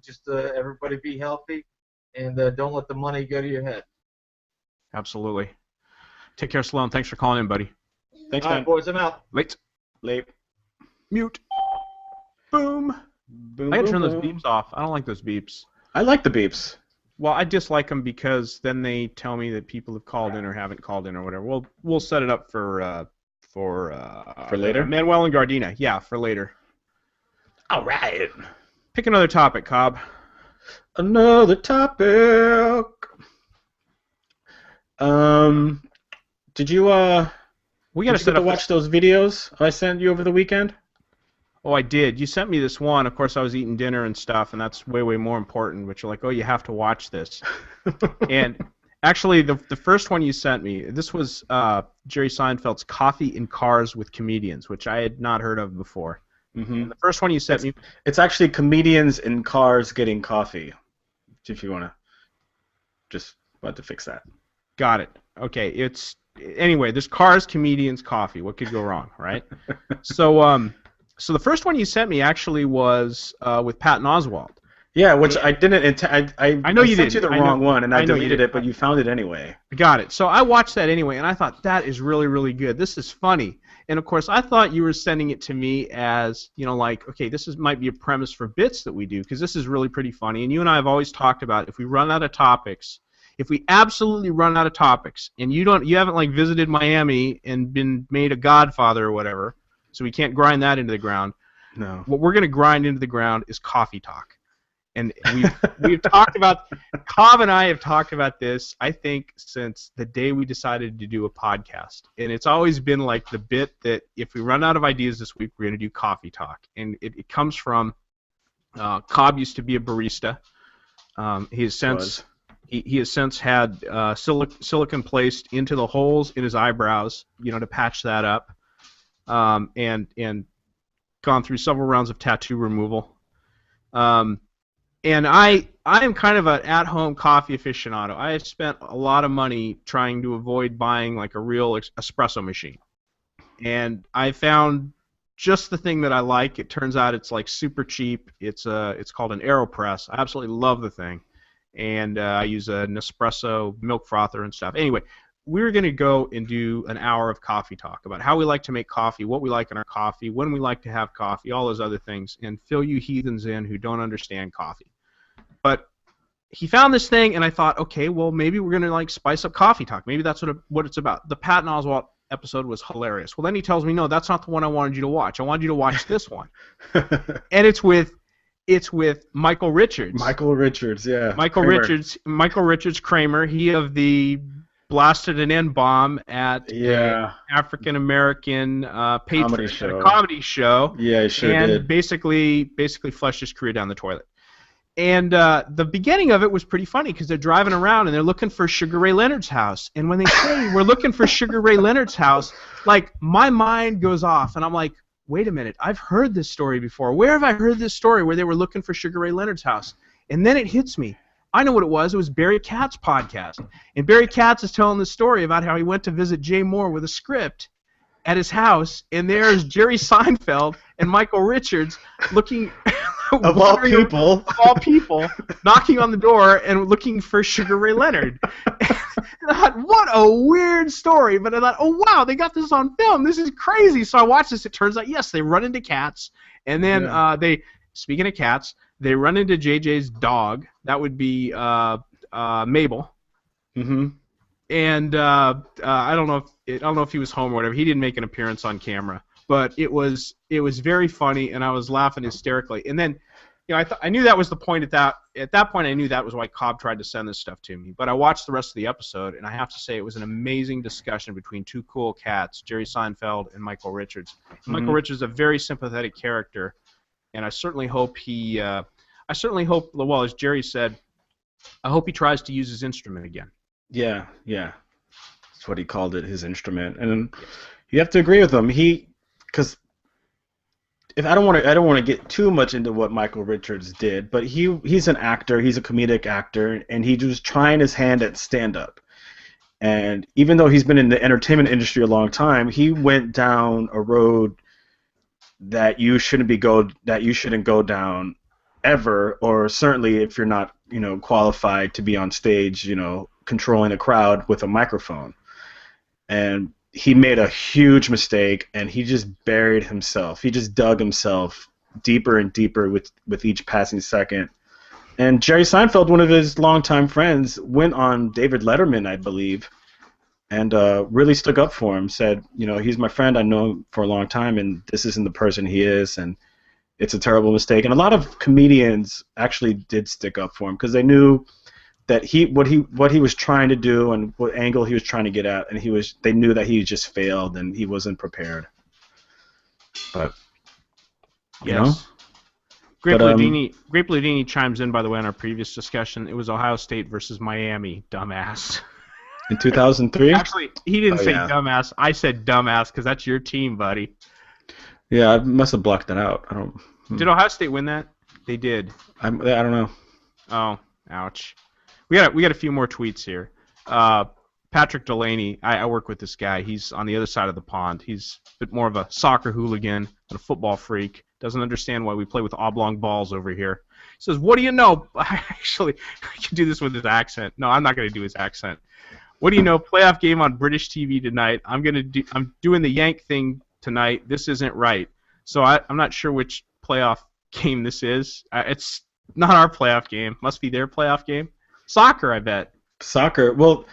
just everybody be healthy, and don't let the money go to your head. Absolutely. Take care, Sloan. Thanks for calling in, buddy. Thanks, All man. right, boys, I'm out. Late. Mute. Boom. Boom, I gotta turn boom, those boom. beeps off. I don't like those beeps. I like the beeps. Well, I dislike them because then they tell me that people have called in or haven't called in or whatever. We'll set it up for later. Manuel and Gardena. Yeah, for later. All right. Pick another topic, Cobb. Another topic. Did you We got Did to you set get to up. watch those videos I sent you over the weekend? Oh, I did. You sent me this one. Of course, I was eating dinner and stuff, and that's way, way more important. But you're like, oh, you have to watch this. And actually, the first one you sent me, this was Jerry Seinfeld's Coffee in Cars with Comedians, which I had not heard of before. Mm-hmm. And the first one you sent me, It's actually comedians in cars getting coffee. If you want to just want to fix that. got it. Okay, anyway. There's cars, comedians, coffee. What could go wrong, right? So the first one you sent me actually was with Patton Oswalt. Yeah, which I didn't intend. I know you sent did. you the I know- wrong one, and I I know you deleted did. it, but you found it anyway. Got it. So I watched that anyway, and I thought that is really, really good. This is funny. And of course, I thought you were sending it to me as, like, okay, might be a premise for bits that we do, because this is really pretty funny. And you and I have always talked about if we run out of topics, if we absolutely run out of topics, and you haven't like visited Miami and been made a godfather or whatever, so we can't grind that into the ground. No. What we're going to grind into the ground is coffee talk. And we've talked about, Cobb and I have talked about this, I think, since the day we decided to do a podcast. And it's always been like the bit that if we run out of ideas this week, we're going to do coffee talk. And it comes from, Cobb used to be a barista. He has since had silicone placed into the holes in his eyebrows, to patch that up, and gone through several rounds of tattoo removal. And I am kind of an at-home coffee aficionado. I have spent a lot of money trying to avoid buying like a real espresso machine. And I found just the thing that I like. It turns out it's like super cheap. It's called an AeroPress. I absolutely love the thing. And I use a Nespresso milk frother and stuff. Anyway, we're going to go and do an hour of coffee talk about how we like to make coffee, what we like in our coffee, when we like to have coffee, all those other things, and fill you heathens in who don't understand coffee. But he found this thing, and I thought, okay, well, maybe we're going to like spice up coffee talk. Maybe that's what it's about. The Patton Oswalt episode was hilarious. Well, then he tells me, no, that's not the one I wanted you to watch. I wanted you to watch this one. And it's with Michael Richards. Michael Richards, yeah. Michael Richards Kramer. He of the blasted an N-bomb at an African American comedy show. Yeah, he sure and did. basically flushed his career down the toilet. And the beginning of it was pretty funny because they're driving around and they're looking for Sugar Ray Leonard's house. And when they say we're looking for Sugar Ray Leonard's house, like my mind goes off and I'm like, wait a minute, I've heard this story before. Where have I heard this story where they were looking for Sugar Ray Leonard's house? And then it hits me. I know what it was. It was Barry Katz's podcast. And Barry Katz is telling the story about how he went to visit Jay Moore with a script at his house, and there's Jerry Seinfeld and Michael Richards looking... Of all people, knocking on the door and looking for Sugar Ray Leonard. And I thought, what a weird story. But I thought, oh, wow, they got this on film. This is crazy. So I watched this. It turns out, yes, they run into cats. And then speaking of cats, they run into JJ's dog. That would be Mabel. Mm-hmm. And I don't know if he was home or whatever. He didn't make an appearance on camera. But it was very funny, and I was laughing hysterically. And then, I knew that was the point at that point. I knew that was why Cobb tried to send this stuff to me. But I watched the rest of the episode, and I have to say it was an amazing discussion between two cool cats, Jerry Seinfeld and Michael Richards. Mm-hmm. Michael Richards is a very sympathetic character, and I certainly hope well, as Jerry said, I hope he tries to use his instrument again. Yeah. That's what he called it, his instrument. And you have to agree with him. Because if I don't want to get too much into what Michael Richards did, but he's an actor, he's a comedic actor, and he was trying his hand at stand-up. And even though he's been in the entertainment industry a long time, he went down a road that you shouldn't go down ever, or certainly if you're not qualified to be on stage, controlling a crowd with a microphone. And he made a huge mistake, and he just buried himself. He just dug himself deeper and deeper with each passing second. And Jerry Seinfeld, one of his longtime friends, went on David Letterman, I believe, and really stuck up for him, said, he's my friend, I know him for a long time, and this isn't the person he is, and it's a terrible mistake. And a lot of comedians actually did stick up for him because they knew that what he was trying to do and what angle he was trying to get at, and they knew that he just failed and he wasn't prepared. But you know. Grape Ludini chimes in, by the way, on our previous discussion. It was Ohio State versus Miami, dumbass. In 2003? Actually, he didn't say dumbass. I said dumbass because that's your team, buddy. Yeah, I must have blocked that out. Did Ohio State win that? They did. I don't know. Oh, ouch. We got a few more tweets here. Patrick Delaney, I work with this guy. He's on the other side of the pond. He's a bit more of a soccer hooligan than a football freak. Doesn't understand why we play with oblong balls over here. He says, what do you know? Actually, I can do this with his accent. No, I'm not going to do his accent. What do you know? Playoff game on British TV tonight. I'm doing the Yank thing tonight. This isn't right. So I'm not sure which playoff game this is. It's not our playoff game. Must be their playoff game. Soccer, I bet. Soccer. Well,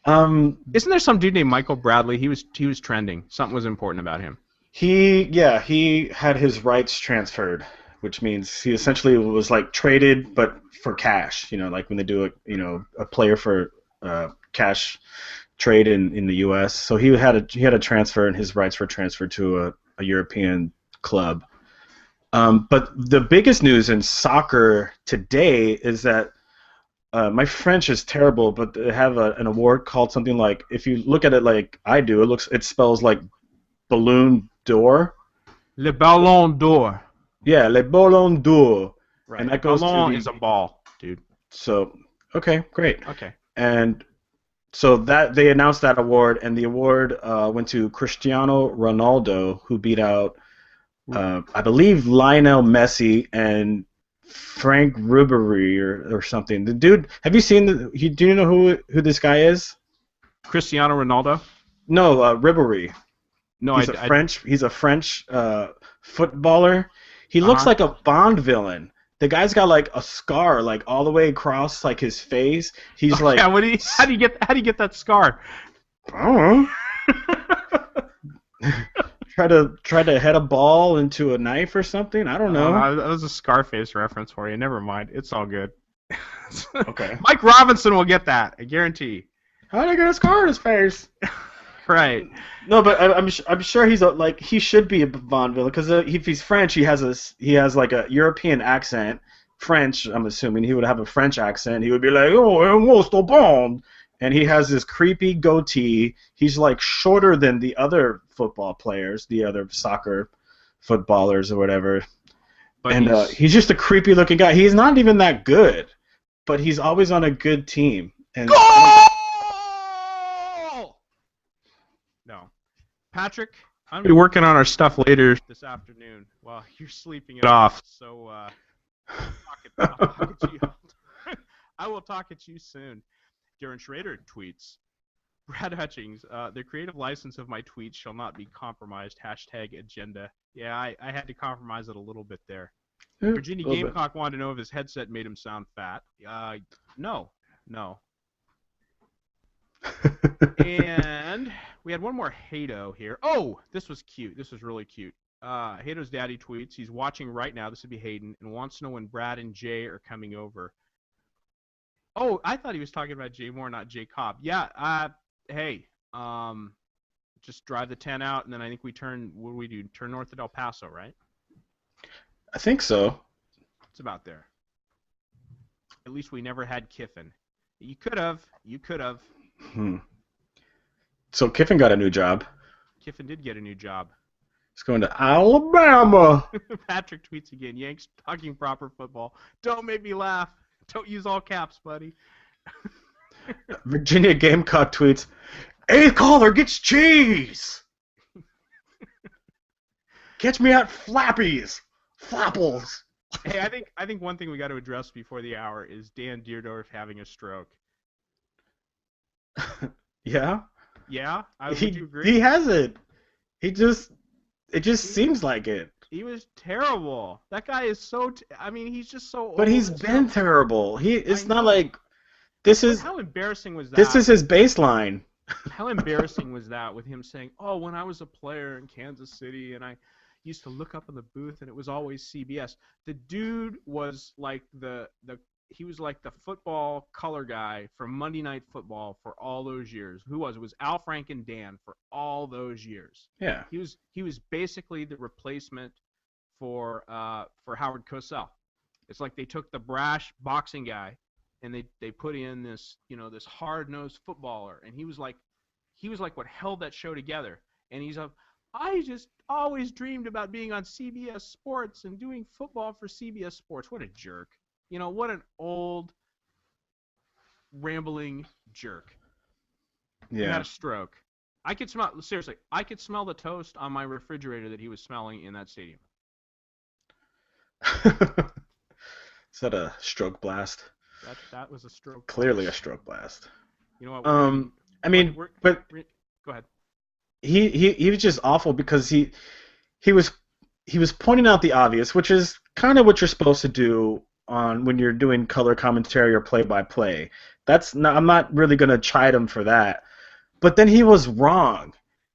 isn't there some dude named Michael Bradley? He was trending. Something was important about him. He had his rights transferred, which means he essentially was like traded, but for cash. Like when they do a player for cash trade in the U.S. So he had a transfer, and his rights were transferred to a European club. But the biggest news in soccer today is that my French is terrible, but they have an award called something like, if you look at it like I do, it spells like Balloon d'Or. Le Ballon d'Or. Yeah, Le Ballon d'Or. Right. And that goes Ballon is a ball, dude. So, okay, great. Okay. And so that they announced that award, and the award went to Cristiano Ronaldo, who beat out, I believe, Lionel Messi and Frank Ribery or something. The dude, have you seen do you know who this guy is? Cristiano Ronaldo? No, Ribery. No, He's a French footballer. He looks like a Bond villain. The guy's got like a scar like all the way across like his face. He's like, how do you get that scar? I don't know. Try to head a ball into a knife or something. I don't know. That was a Scarface reference for you. Never mind. It's all good. Okay. Mike Robinson will get that. I guarantee. How did he get a scar on his face? Right. No, but I'm sure he's he should be a Bond villain because if he's French, he has like a European accent. French, I'm assuming he would have a French accent. He would be like, oh, most Bond. And he has this creepy goatee. He's like shorter than the other football players, the other soccer footballers or whatever. But he's just a creepy looking guy. He's not even that good, but he's always on a good team. And Goal! No. Patrick, I'm going to be working on our stuff later this afternoon while you're sleeping it off. So I will talk at you soon. Darren Schrader tweets, Brad Hutchings, the creative license of my tweets shall not be compromised. #agenda. Yeah, I had to compromise it a little bit there. Virginia Gamecock wanted to know if his headset made him sound fat. No. And we had one more Hato here. Oh, this was cute. This was really cute. Hato's daddy tweets, he's watching right now, this would be Hayden, and wants to know when Brad and Jay are coming over. Oh, I thought he was talking about Jay Moore, not Jay Cobb. Yeah, hey, just drive the 10 out, and then I think we turn, what do we do? Turn north at El Paso, right? I think so. It's about there. At least we never had Kiffin. You could have. So Kiffin got a new job. Kiffin did get a new job. He's going to Alabama. Patrick tweets again, Yanks talking proper football. Don't make me laugh. Don't use all caps, buddy. Virginia Gamecock tweets, eighth caller gets cheese. Catch me at Flappies. Flapples. Hey, I think one thing we got to address before the hour is Dan Deerdorf having a stroke. Yeah? Yeah? Would you agree? He hasn't. It just seems like it. He was terrible. That guy is so. He's just so. But he's been terrible. It's not like this is. How embarrassing was that? This is his baseline. How embarrassing was that with him saying, "Oh, when I was a player in Kansas City, and I used to look up in the booth, and it was always CBS." The dude was like the the football color guy for Monday Night Football for all those years. Who was it? It was Al Frank and Dan for all those years. Yeah. He was basically the replacement for Howard Cosell. It's like they took the brash boxing guy and they put in this this hard-nosed footballer, and he was like what held that show together. And I just always dreamed about being on CBS Sports and doing football for CBS Sports. What a jerk. What an old, rambling jerk. He had a stroke. I could smell the toast on my refrigerator that he was smelling in that stadium. Is that a stroke blast? That was a stroke. Clearly a stroke blast. You know what? But go ahead. He was just awful because he was pointing out the obvious, which is kind of what you're supposed to do when you're doing color commentary or play-by-play. I'm not really gonna chide him for that. But then he was wrong.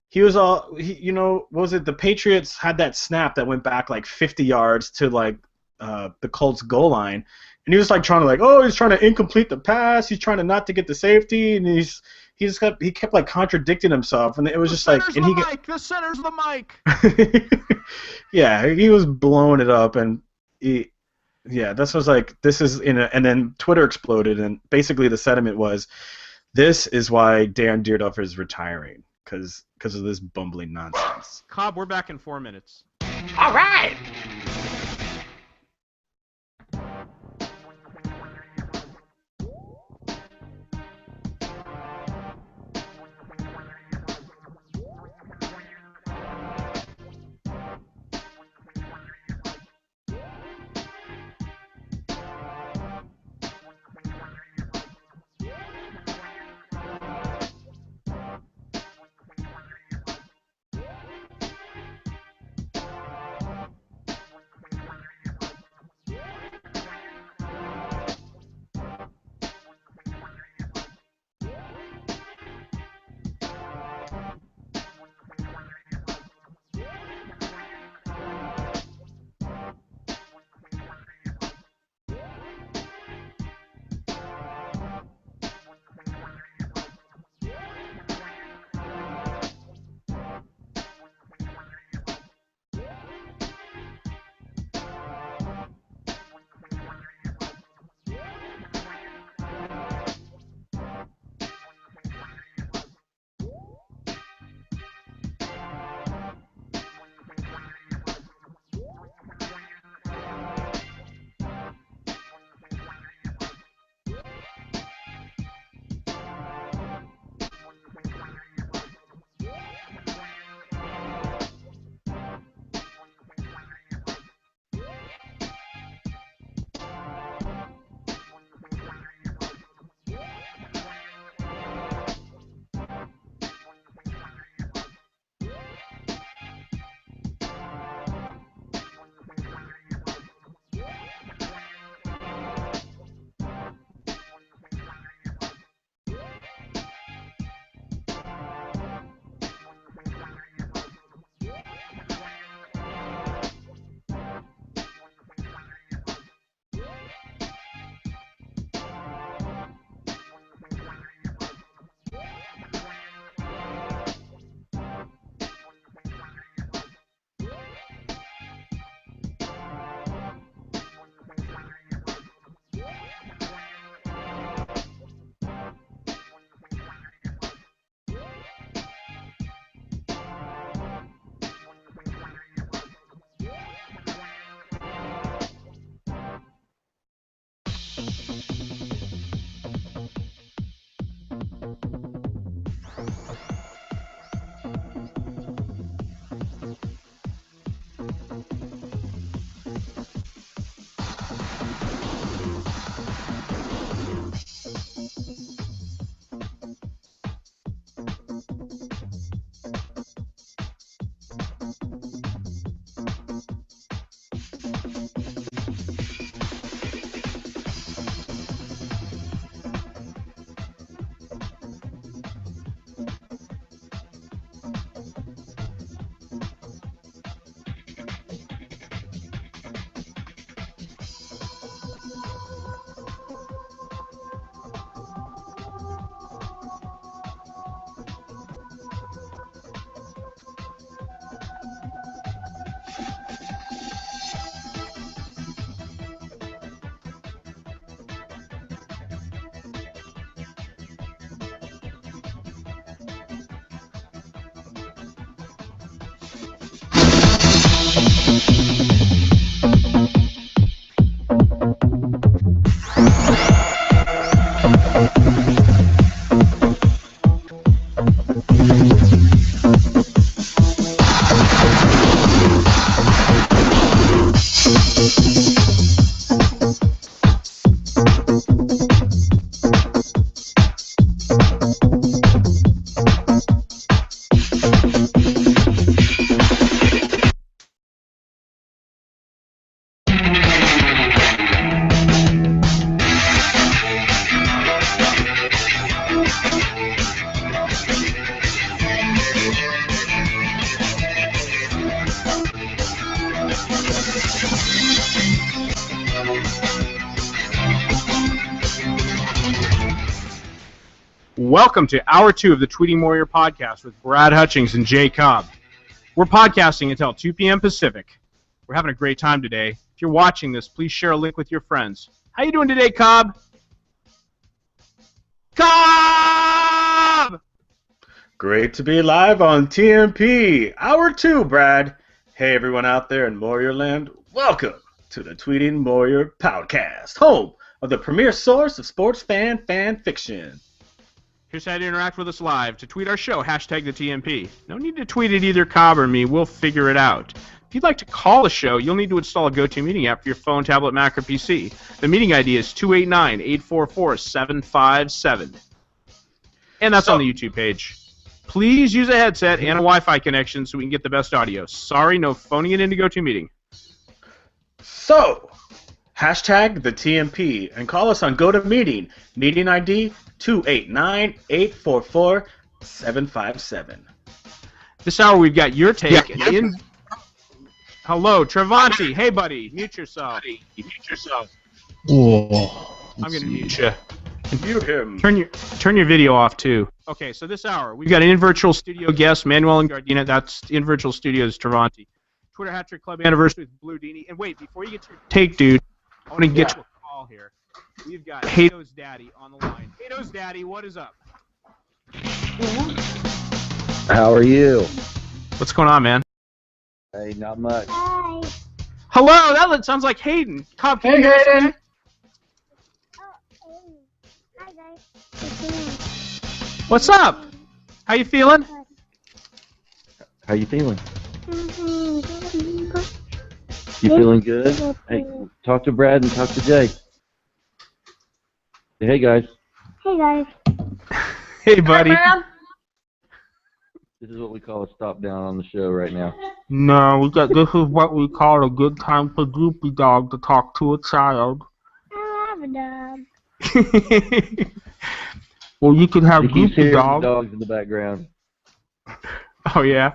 He was what was it? The Patriots had that snap that went back like 50 yards to like the Colts goal line, and he was like trying to he's trying to incomplete the pass. He's trying to not to get the safety, and he kept like contradicting himself, and it was just like, and the center's the mic. Yeah, he was blowing it up, and this was like, this is and then Twitter exploded, and basically the sentiment was, this is why Dan Dierdorf is retiring, because of this bumbling nonsense. Cobb, we're back in 4 minutes. All right. Welcome to Hour 2 of the Tweeting Warrior podcast with Brad Hutchings and Jay Cobb. We're podcasting until 2 p.m. Pacific. We're having a great time today. If you're watching this, please share a link with your friends. How you doing today, Cobb? Cobb! Great to be live on TMP. Hour 2, Brad. Hey, everyone out there in Warrior Land. Welcome to the Tweeting Warrior podcast, home of the premier source of sports fan fiction. Here's how to interact with us live. To tweet our show, hashtag TheTMP. No need to tweet it either Cobb or me. We'll figure it out. If you'd like to call the show, you'll need to install a GoToMeeting app for your phone, tablet, Mac, or PC. The meeting ID is 289-844-757. And that's on the YouTube page. Please use a headset and a Wi-Fi connection so we can get the best audio. Sorry, no phoning it into GoToMeeting. So, hashtag TheTMP and call us on GoToMeeting. Meeting ID 289-844-757. This hour we've got your take. Hello, Travanti. Hey, buddy. Mute yourself. Oh, I'm going to mute you. Mute him. Turn your video off, too. Okay, so this hour, we've got an in-virtual studio guest, Manuel and Gardena. That's in-virtual studios, Travanti. Twitter Hat Trick Club anniversary with Blue Dini. And wait, before you get to your take, dude, I want to get to a call here. We've got Hato's Daddy on the line. Hato's Daddy, what is up? how are you? What's going on, man? Hey, not much. Hello, that sounds like Hayden. Cobb, can you hear us okay? What's up? How you feeling? How you feeling? You feeling good? Hey, talk to Brad and talk to Jay. Say, hey, guys. Hey guys. Hey, buddy. This is what we call a stop down on the show right now. No, this is what we call a good time for Goopy Dog to talk to a child. I have a dog. Well, you could have You keep Goopy hearing Dog. the dogs in the background. Oh, yeah?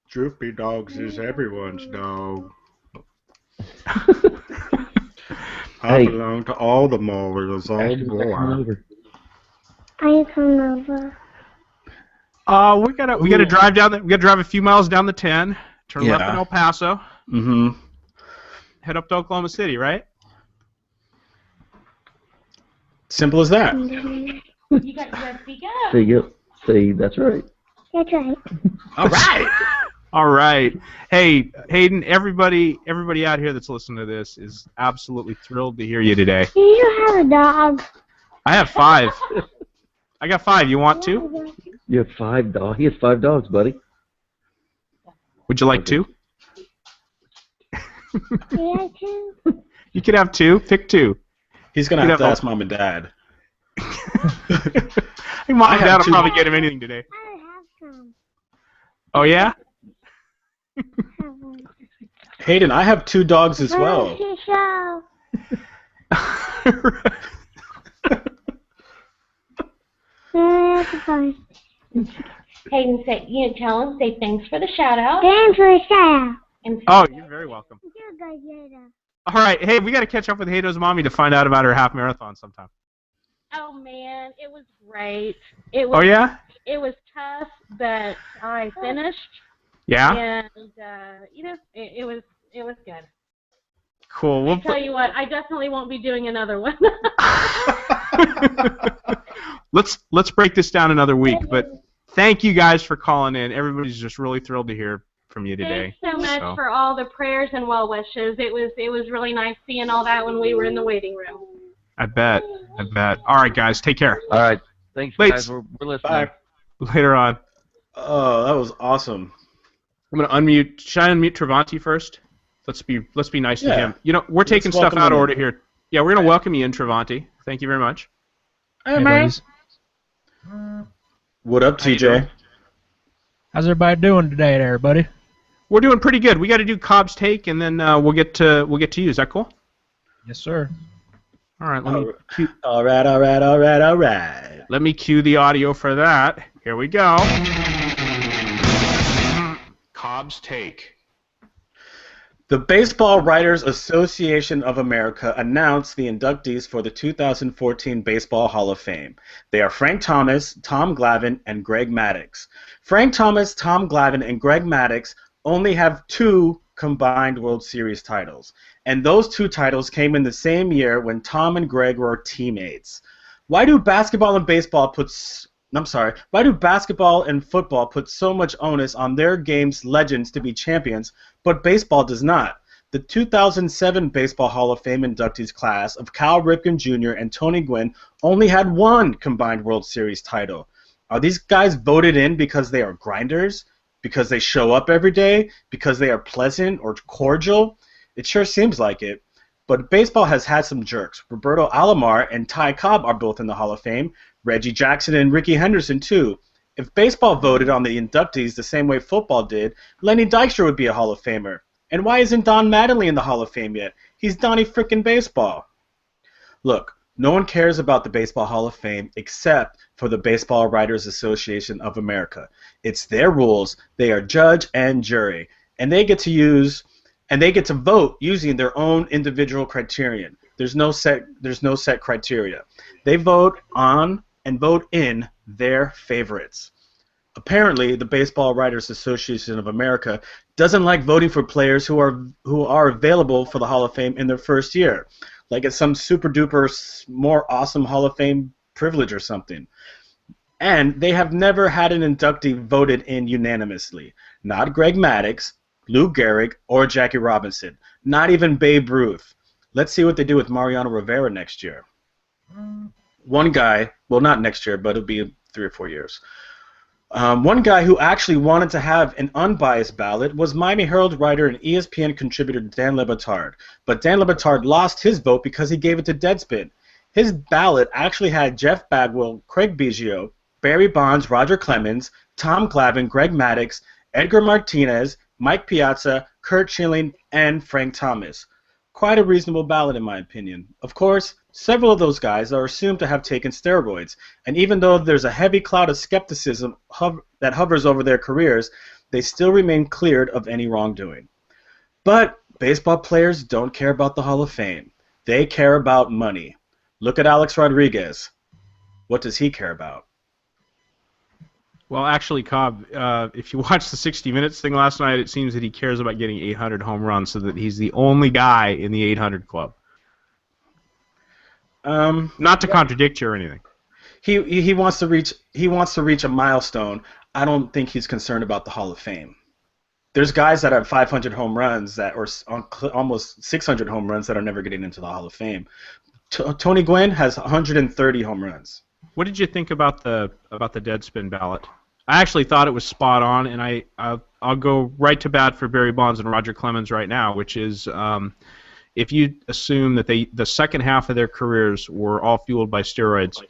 Droopy Dogs is everyone's dog. I Hey. belong to all the Warriors. All Hey, the come Warriors. over. I come over. We gotta drive down. We gotta drive a few miles down the 10. Turn left in El Paso. Mm-hmm. Head up to Oklahoma City, right? Simple as that. Mm-hmm. You gotta speak up. See, that's right. That's right. All right. All right. Hey, Hayden, everybody out here that's listening to this is absolutely thrilled to hear you today. Do you have a dog? I have 5. I got 5. You want 2? You have 5 dogs. He has 5 dogs, buddy. Would you like 2? Yeah, too. You could have 2. Pick 2. He's going to have to ask Mom and Dad. Mom and Dad will probably get him anything today. I have some. Oh, yeah? I have one. Hayden, I have 2 dogs as well. Show. That's fine. Hayden, tell him, say thanks for the shout out. Thanks for the shout. Oh, you're very welcome. You're good, Jada. All right. Hey, we got to catch up with Hato's mommy to find out about her half marathon sometime. Oh man, it was great. It was, Oh, yeah? It was tough, but I finished. Yeah? And it was good. Cool. I'll tell you what, I definitely won't be doing another one. Let's break this down another week, but thank you guys for calling in. Everybody's just really thrilled to hear from you today. Thanks so much for all the prayers and well wishes. It was really nice seeing all that when we were in the waiting room. I bet. All right, guys, take care. All right. Thanks, guys. We're listening. Bye. Later on. Oh, that was awesome. I'm gonna unmute. Should I unmute Travanti first? Let's be nice to him. You know, we're Let's taking stuff welcome out of him order in. here. Yeah, we're gonna welcome you in, Travanti. Thank you very much. Hey, man. What up, TJ? How's everybody doing today, there, buddy? We're doing pretty good. We got to do Cobb's take, and then we'll get to you. Is that cool? Yes, sir. All right. Let me cue. All right. Let me cue the audio for that. Here we go. Cobb's take. The Baseball Writers Association of America announced the inductees for the 2014 Baseball Hall of Fame. They are Frank Thomas, Tom Glavine, and Greg Maddux. Frank Thomas, Tom Glavine, and Greg Maddux only have 2 combined World Series titles, and those 2 titles came in the same year when Tom and Greg were teammates. Why do basketball and football put so much onus on their game's legends to be champions, but baseball does not? The 2007 Baseball Hall of Fame inductees class of Cal Ripken Jr. and Tony Gwynn only had 1 combined World Series title. Are these guys voted in because they are grinders? Because they show up every day? Because they are pleasant or cordial? It sure seems like it. But baseball has had some jerks. Roberto Alomar and Ty Cobb are both in the Hall of Fame. Reggie Jackson and Ricky Henderson, too. If baseball voted on the inductees the same way football did, Lenny Dykstra would be a Hall of Famer. And why isn't Don Mattingly in the Hall of Fame yet? He's Donnie frickin' Baseball. Look, no one cares about the Baseball Hall of Fame except for the Baseball Writers Association of America. It's their rules. They are judge and jury. And they get to vote using their own individual criterion. There's no set criteria. They vote on and vote in their favorites. Apparently, the Baseball Writers Association of America doesn't like voting for players who are available for the Hall of Fame in their first year, like it's some super duper more awesome Hall of Fame privilege or something. And they have never had an inductee voted in unanimously. Not Greg Maddux, Lou Gehrig, or Jackie Robinson. Not even Babe Ruth. Let's see what they do with Mariano Rivera next year. One guy, well, not next year, but it'll be 3 or 4 years. One guy who actually wanted to have an unbiased ballot was Miami Herald writer and ESPN contributor Dan Le Batard. But Dan Le Batard lost his vote because he gave it to Deadspin. His ballot actually had Jeff Bagwell, Craig Biggio, Barry Bonds, Roger Clemens, Tom Glavine, Greg Maddux, Edgar Martinez, Mike Piazza, Curt Schilling, and Frank Thomas. Quite a reasonable ballot in my opinion. Of course, several of those guys are assumed to have taken steroids, and even though there's a heavy cloud of skepticism that hovers over their careers, they still remain cleared of any wrongdoing. But baseball players don't care about the Hall of Fame. They care about money. Look at Alex Rodriguez. What does he care about? Well, actually, Cobb, if you watched the 60 Minutes thing last night, it seems that he cares about getting 800 home runs, so that he's the only guy in the 800 club. Not to contradict you or anything. He wants to reach a milestone. I don't think he's concerned about the Hall of Fame. There's guys that have 500 home runs or almost 600 home runs that are never getting into the Hall of Fame. Tony Gwynn has 130 home runs. What did you think about the Deadspin ballot? I actually thought it was spot on, and I'll go right to bat for Barry Bonds and Roger Clemens right now, which is if you assume that the second half of their careers were all fueled by steroids,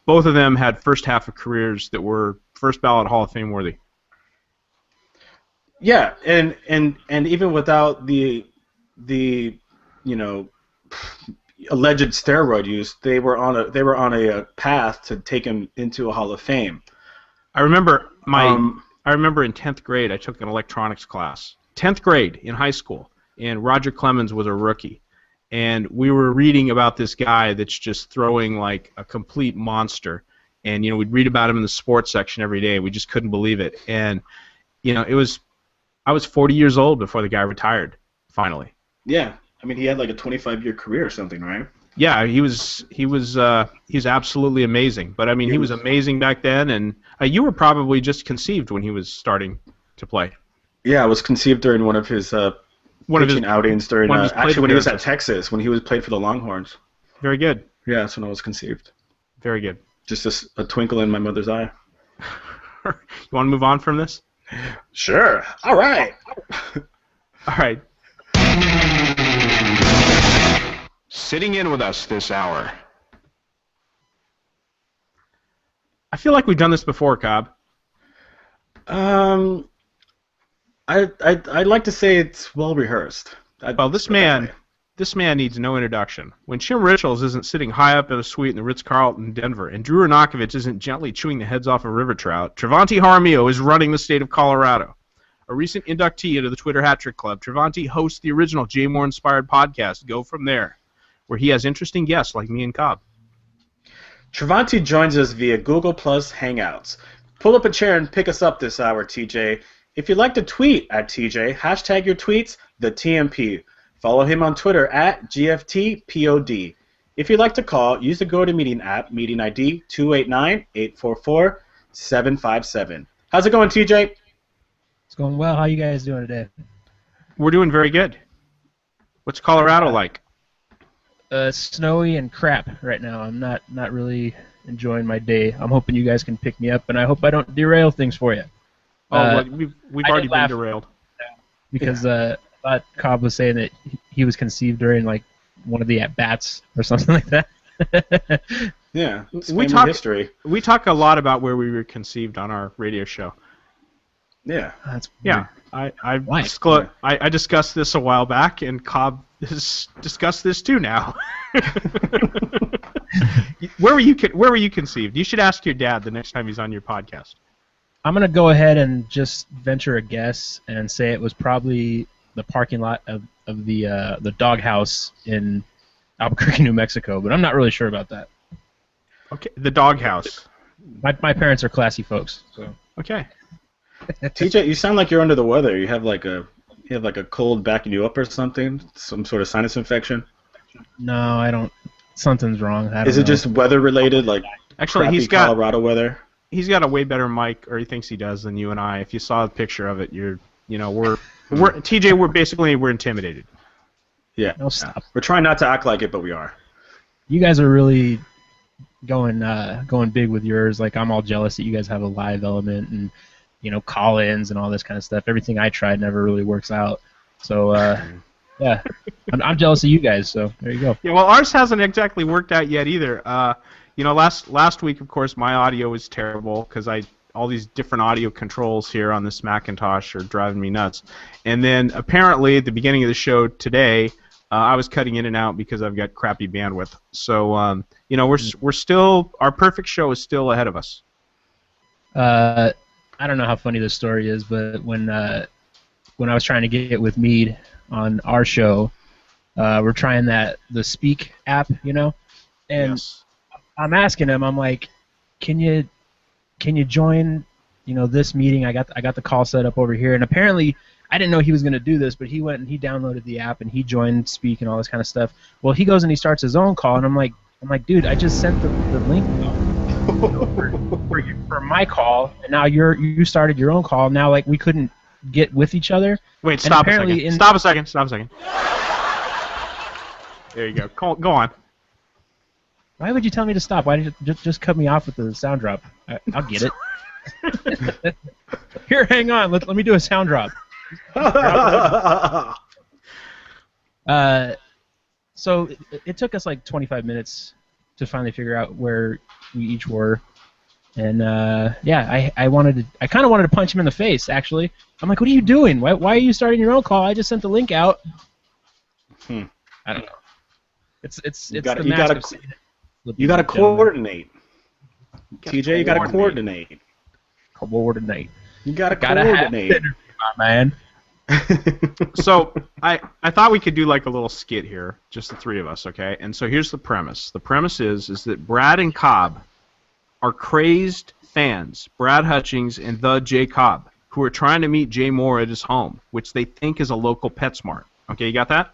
both of them had first half of careers that were first ballot Hall of Fame worthy. Yeah, and even without the alleged steroid use, they were on a path to take him into a Hall of Fame. I remember in 10th grade I took an electronics class. 10th grade in high school, and Roger Clemens was a rookie. And we were reading about this guy that's just throwing like a complete monster. And we'd read about him in the sports section every day. We just couldn't believe it. And I was 40 years old before the guy retired finally. Yeah. I mean, he had like a 25-year career or something, right? Yeah, he was absolutely amazing. But I mean, he was amazing back then, and you were probably just conceived when he was starting to play. Yeah, it was conceived during one of his pitching outings during actually when he was at Texas, when he played for the Longhorns. Very good. Yeah, that's when I was conceived. Very good. Just a twinkle in my mother's eye. You want to move on from this? Sure. All right. All right. Sitting in with us this hour. I feel like we've done this before, Cobb. I'd like to say it's well rehearsed. Well, this man needs no introduction. When Jim Richels isn't sitting high up in a suite in the Ritz-Carlton in Denver, and Drew Ranakovich isn't gently chewing the heads off of river trout, Travanti Jaramillo is running the state of Colorado. A recent inductee into the Twitter Hat Trick Club, Travanti hosts the original Jay Moore-inspired podcast, Go From There, where he has interesting guests like me and Cobb. Travanti joins us via Google Plus Hangouts. Pull up a chair and pick us up this hour, TJ. If you'd like to tweet at TJ, hashtag your tweets, TheTMP. Follow him on Twitter at GFTPOD. If you'd like to call, use the GoToMeeting app, meeting ID 289-844-757. How's it going, TJ? It's going well. How you guys doing today? We're doing very good. What's Colorado like? Snowy and crap right now. I'm not really enjoying my day. I'm hoping you guys can pick me up, and I hope I don't derail things for you. Well, we've already been derailed. Because I thought Cobb was saying that he was conceived during like one of the at-bats or something like that. Yeah, we talk a lot about where we were conceived on our radio show. Yeah, that's weird. I discussed this a while back, and Cobb has discussed this too now. Where were you conceived? You should ask your dad the next time he's on your podcast. I'm gonna go ahead and just venture a guess and say it was probably the parking lot of the doghouse in Albuquerque, New Mexico, but I'm not really sure about that. Okay, the doghouse. My parents are classy folks, so. Okay. TJ, you sound like you're under the weather. You have like a cold backing you up or something? Some sort of sinus infection? No, I don't. Something's wrong. Is it just weather related, like actually crappy he's got Colorado weather? He's got a way better mic, or he thinks he does, than you and I. If you saw a picture of it, we're TJ. We're intimidated. Yeah. No, stop. We're trying not to act like it, but we are. You guys are really going big with yours. Like, I'm all jealous that you guys have a live element and call-ins and all this kind of stuff. Everything I tried never really works out. So yeah, I'm jealous of you guys. So there you go. Yeah. Well, ours hasn't exactly worked out yet either. Last week, of course, my audio was terrible because all these different audio controls here on this Macintosh are driving me nuts. And then apparently at the beginning of the show today, I was cutting in and out because I've got crappy bandwidth. So we're still, our perfect show is still ahead of us. I don't know how funny this story is, but when I was trying to get with Mead on our show, we're trying the Speak app, and. Yes. I'm asking him. I'm like, can you join, this meeting? I got the call set up over here, and apparently I didn't know he was going to do this, but he went and he downloaded the app and he joined Speak and all this kind of stuff. Well, he goes and he starts his own call, and I'm like, dude, I just sent the link for my call, and now you started your own call. Now like we couldn't get with each other. Wait, stop a second. Stop a second. There you go. Go on. Why would you tell me to stop? Why did you just cut me off with the sound drop? I'll get it. Here, hang on. Let me do a sound drop. So it took us like 25 minutes to finally figure out where we each were, and I kind of wanted to punch him in the face. Actually, I'm like, "What are you doing? Why are you starting your own call? I just sent the link out." I don't know. It's the mask of You gotta coordinate. TJ, you gotta coordinate. Coordinate. You gotta coordinate. My man. So I thought we could do like a little skit here, just the three of us, okay? And so here's the premise. The premise is that Brad and Cobb are crazed fans, Brad Hutchings and the Jay Cobb, who are trying to meet Jay Moore at his home, which they think is a local PetSmart. Okay, you got that?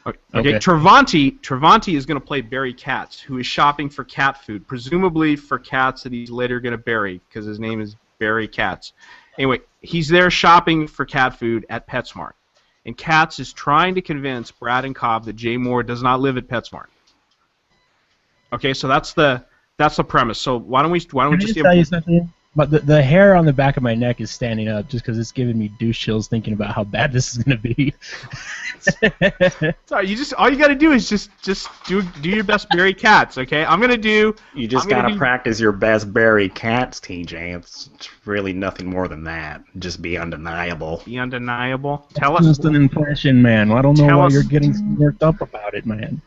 Okay. Travanti is going to play Barry Katz, who is shopping for cat food, presumably for cats that he's later going to bury, because his name is Barry Katz. Anyway, he's there shopping for cat food at PetSmart. And Katz is trying to convince Brad and Cobb that Jay Moore does not live at PetSmart. Okay, so that's the premise. So why don't we Can I just tell you something? But the hair on the back of my neck is standing up just because it's giving me douche chills thinking about how bad this is going to be. Sorry, all you got to do is just do your best Barry Katz, okay? You just got to practice your best Barry Katz, TJ. It's really nothing more than that. Just be undeniable. Be undeniable. Tell us just an impression, man. I don't know why you're getting worked up about it, man.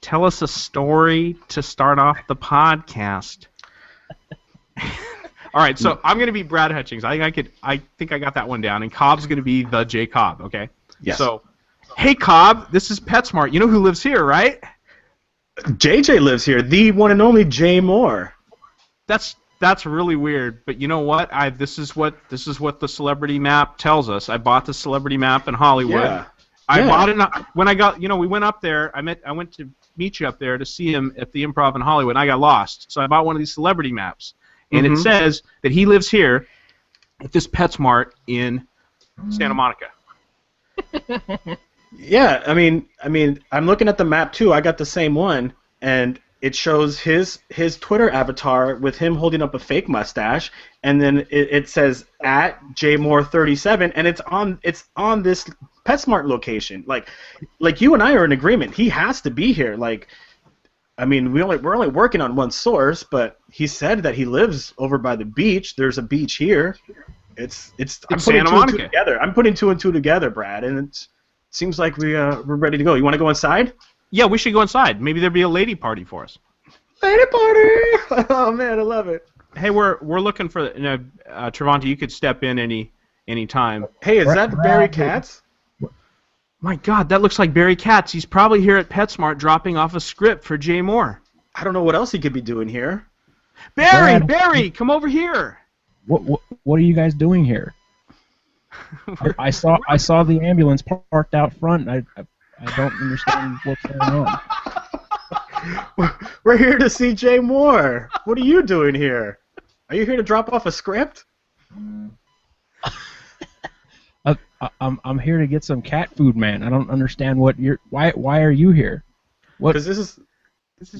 Tell us a story to start off the podcast. All right, so I'm going to be Brad Hutchings. I think I got that one down. And Cobb's going to be the Jay Cobb, okay? Yes. So, hey, Cobb, this is PetSmart. You know who lives here, right? JJ lives here, the one and only Jay Moore. That's really weird, but you know what? This is what the celebrity map tells us. I bought the celebrity map in Hollywood. Yeah. I bought it when I got, we went up there. I went to meet you up there to see him at the Improv in Hollywood, and I got lost. So I bought one of these celebrity maps. And it says that he lives here at this PetSmart in Santa Monica. Yeah, I mean, I'm looking at the map too. I got the same one, and it shows his Twitter avatar with him holding up a fake mustache, and then it says at JMoore37, and it's on this PetSmart location. Like you and I are in agreement. He has to be here. Like, I mean, we're only working on one source, but he said that he lives over by the beach. There's a beach here. It's I'm putting Santa two and Monica. two together. I'm putting two and two together, Brad, and it seems like we're ready to go. You want to go inside? Yeah, we should go inside. Maybe there'll be a lady party for us. Lady party! Oh man, I love it. Hey, we're looking for Travanti. You could step in any time. Hey, is that Barry Katz? My God, that looks like Barry Katz. He's probably here at PetSmart dropping off a script for Jay Moore. I don't know what else he could be doing here. Barry, come over here. What are you guys doing here? I saw the ambulance parked out front. I don't understand what's going on. We're here to see Jay Moore. What are you doing here? Are you here to drop off a script? I'm here to get some cat food, man. I don't understand why are you here? Because this is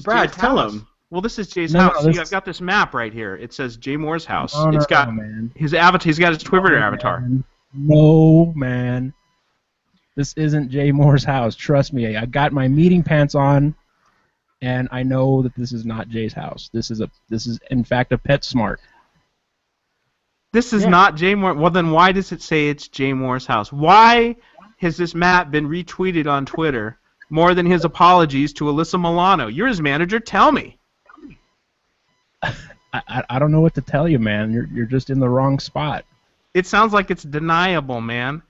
Brad. Jay's Tell house. him. Well, this is Jay's house. See, I've got this map right here. It says Jay Moore's house. It's got his avatar. He's got his Twitter avatar. Man. No, man. This isn't Jay Moore's house. Trust me. I got my meeting pants on, and I know that this is not Jay's house. This is in fact a PetSmart. This is not Jay Moore. Well, then why does it say it's Jay Moore's house? Why has this map been retweeted on Twitter more than his apologies to Alyssa Milano? You're his manager. Tell me. I don't know what to tell you, man. You're just in the wrong spot. It sounds like it's deniable, man.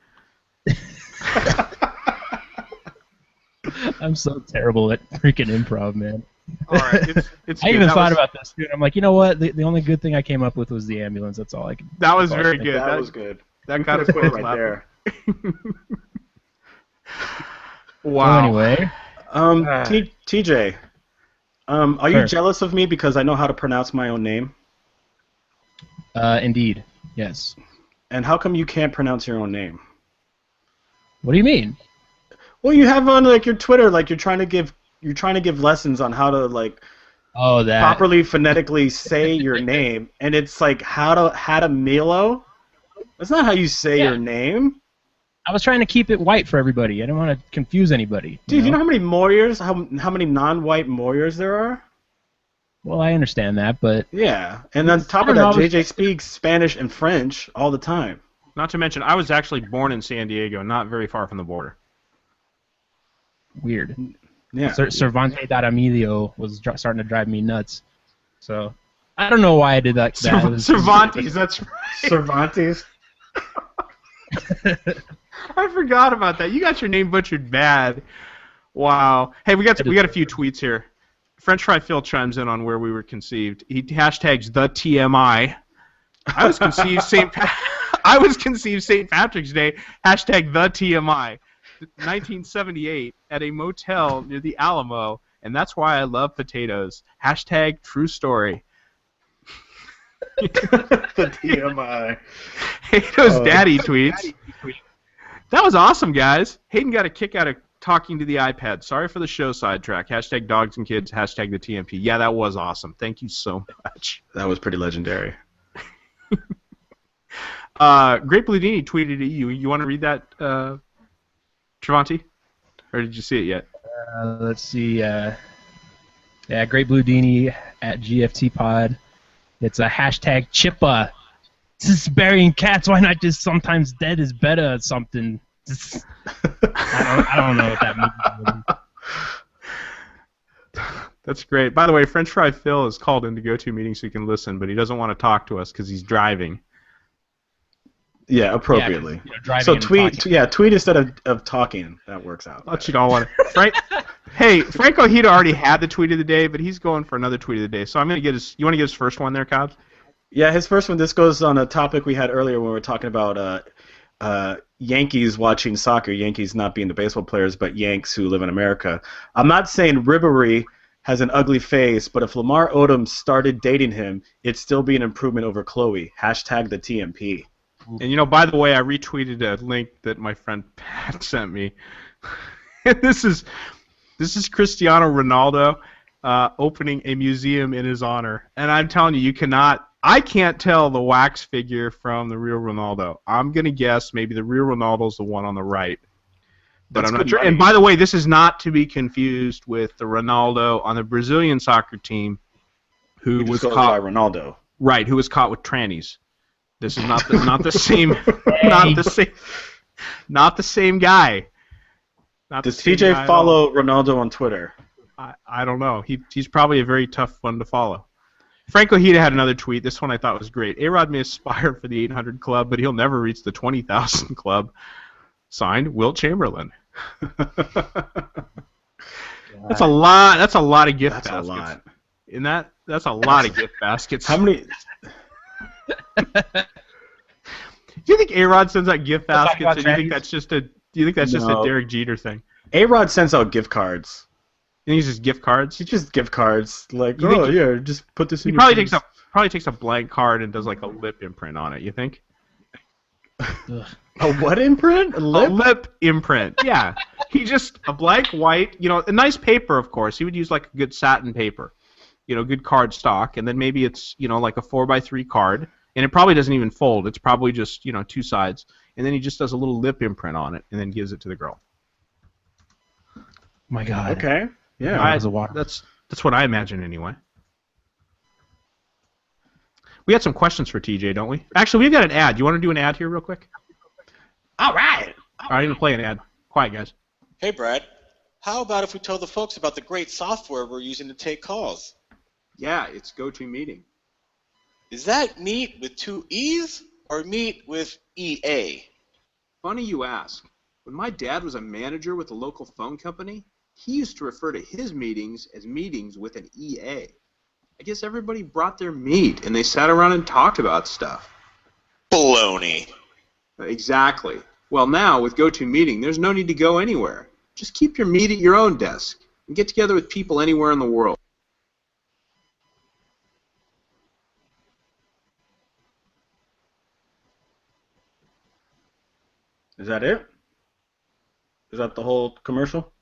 I'm so terrible at freaking improv, man. All right, it's I even thought about this, dude. I'm like, you know what? The only good thing I came up with was the ambulance. That's all I could. That was very good. That was good. That got us put it both right there. Wow. So anyway, TJ, are you jealous of me because I know how to pronounce my own name? Indeed, yes. And how come you can't pronounce your own name? What do you mean? Well, you have on your Twitter, you're trying to give lessons on how to properly phonetically say your name, and it's like Jaramillo. That's not how you say your name. I was trying to keep it white for everybody. I didn't want to confuse anybody. Dude, you know how many Moyers, how many non-white Moyers there are? Well, I understand that, but yeah, and on top of that, JJ speaks Spanish and French all the time. Not to mention, I was actually born in San Diego, not very far from the border. Weird. Yeah. Travanti Jaramillo was starting to drive me nuts. So I don't know why I did that. Cervantes, that's right. Cervantes. I forgot about that. You got your name butchered bad. Wow. Hey, we got a few tweets here. French Fry Phil chimes in on where we were conceived. He hashtags TheTMI. I was conceived St. Patrick's Day. Hashtag TheTMI. 1978 at a motel near the Alamo, and that's why I love potatoes. Hashtag true story. The TMI. Hayden's daddy tweets. That was awesome, guys. Hayden got a kick out of talking to the iPad. Sorry for the show sidetrack. Hashtag dogs and kids. Hashtag the TMP. Yeah, that was awesome. Thank you so much. That was pretty legendary. Great Bludini tweeted at you. You want to read that, Travanti? Or did you see it yet? Let's see. Great Bludini at GFT Pod. It's a hashtag Chippa. This is burying cats. Why not just sometimes dead is better or something? I don't know what that means. That's great. By the way, French Fry Phil is called into GoToMeeting so he can listen, but he doesn't want to talk to us because he's driving. Yeah, appropriately. Driving so and tweet, talking. tweet instead of talking. That works out. Let you all want it. Hey, Frank Ojeda already had the tweet of the day, but he's going for another tweet of the day. So I'm going to get his. You want to get his first one there, Cobbs? Yeah, his first one. This goes on a topic we had earlier when we were talking about Yankees watching soccer. Yankees not being the baseball players, but Yanks who live in America. I'm not saying Ribery has an ugly face, but if Lamar Odom started dating him, it'd still be an improvement over Chloe. Hashtag the TMP. And by the way, I retweeted a link that my friend Pat sent me. This is Cristiano Ronaldo opening a museum in his honor, and I'm telling you, I can't tell the wax figure from the real Ronaldo. I'm gonna guess maybe the real Ronaldo's the one on the right, but I'm not sure. And by the way, this is not to be confused with the Ronaldo on the Brazilian soccer team who was caught by Ronaldo. Right, who was caught with trannies. This is not the same, not the same guy. Does TJ follow Ronaldo on Twitter? I don't know. He's probably a very tough one to follow. Frank Ojeda had another tweet. This one I thought was great. A-Rod may aspire for the 800 club, but he'll never reach the 20,000 club. Signed, Wilt Chamberlain. That's a lot. That's a lot of gift baskets. That's a lot. That's a lot of gift baskets. How many? Do you think A-Rod sends out gift baskets, or do you think that's just a Derek Jeter thing? A-Rod sends out gift cards. You think he's just gift cards? He's just gift cards. Like, yeah, just put this in. He probably takes a blank card and does like a lip imprint on it. You think? A what imprint? A lip imprint. Yeah. He just a blank white. A nice paper, of course. He would use like a good satin paper. Good card stock, and then maybe it's like a 4x3 card, and it probably doesn't even fold. It's probably just two sides, and then he just does a little lip imprint on it, and then gives it to the girl. My God. Okay. Yeah. That's what I imagine anyway. We had some questions for TJ, don't we? Actually, we've got an ad. You want to do an ad here real quick? All right. All right, I'm going to play an ad. Quiet, guys. Hey, Brad. How about if we tell the folks about the great software we're using to take calls? Yeah, it's GoToMeeting. Is that meet with two E's or meet with EA? Funny you ask. When my dad was a manager with a local phone company, he used to refer to his meetings as meetings with an EA. I guess everybody brought their meat, and they sat around and talked about stuff. Baloney. Exactly. Well, now, with GoToMeeting, there's no need to go anywhere. Just keep your meat at your own desk and get together with people anywhere in the world. Is that it? Is that the whole commercial?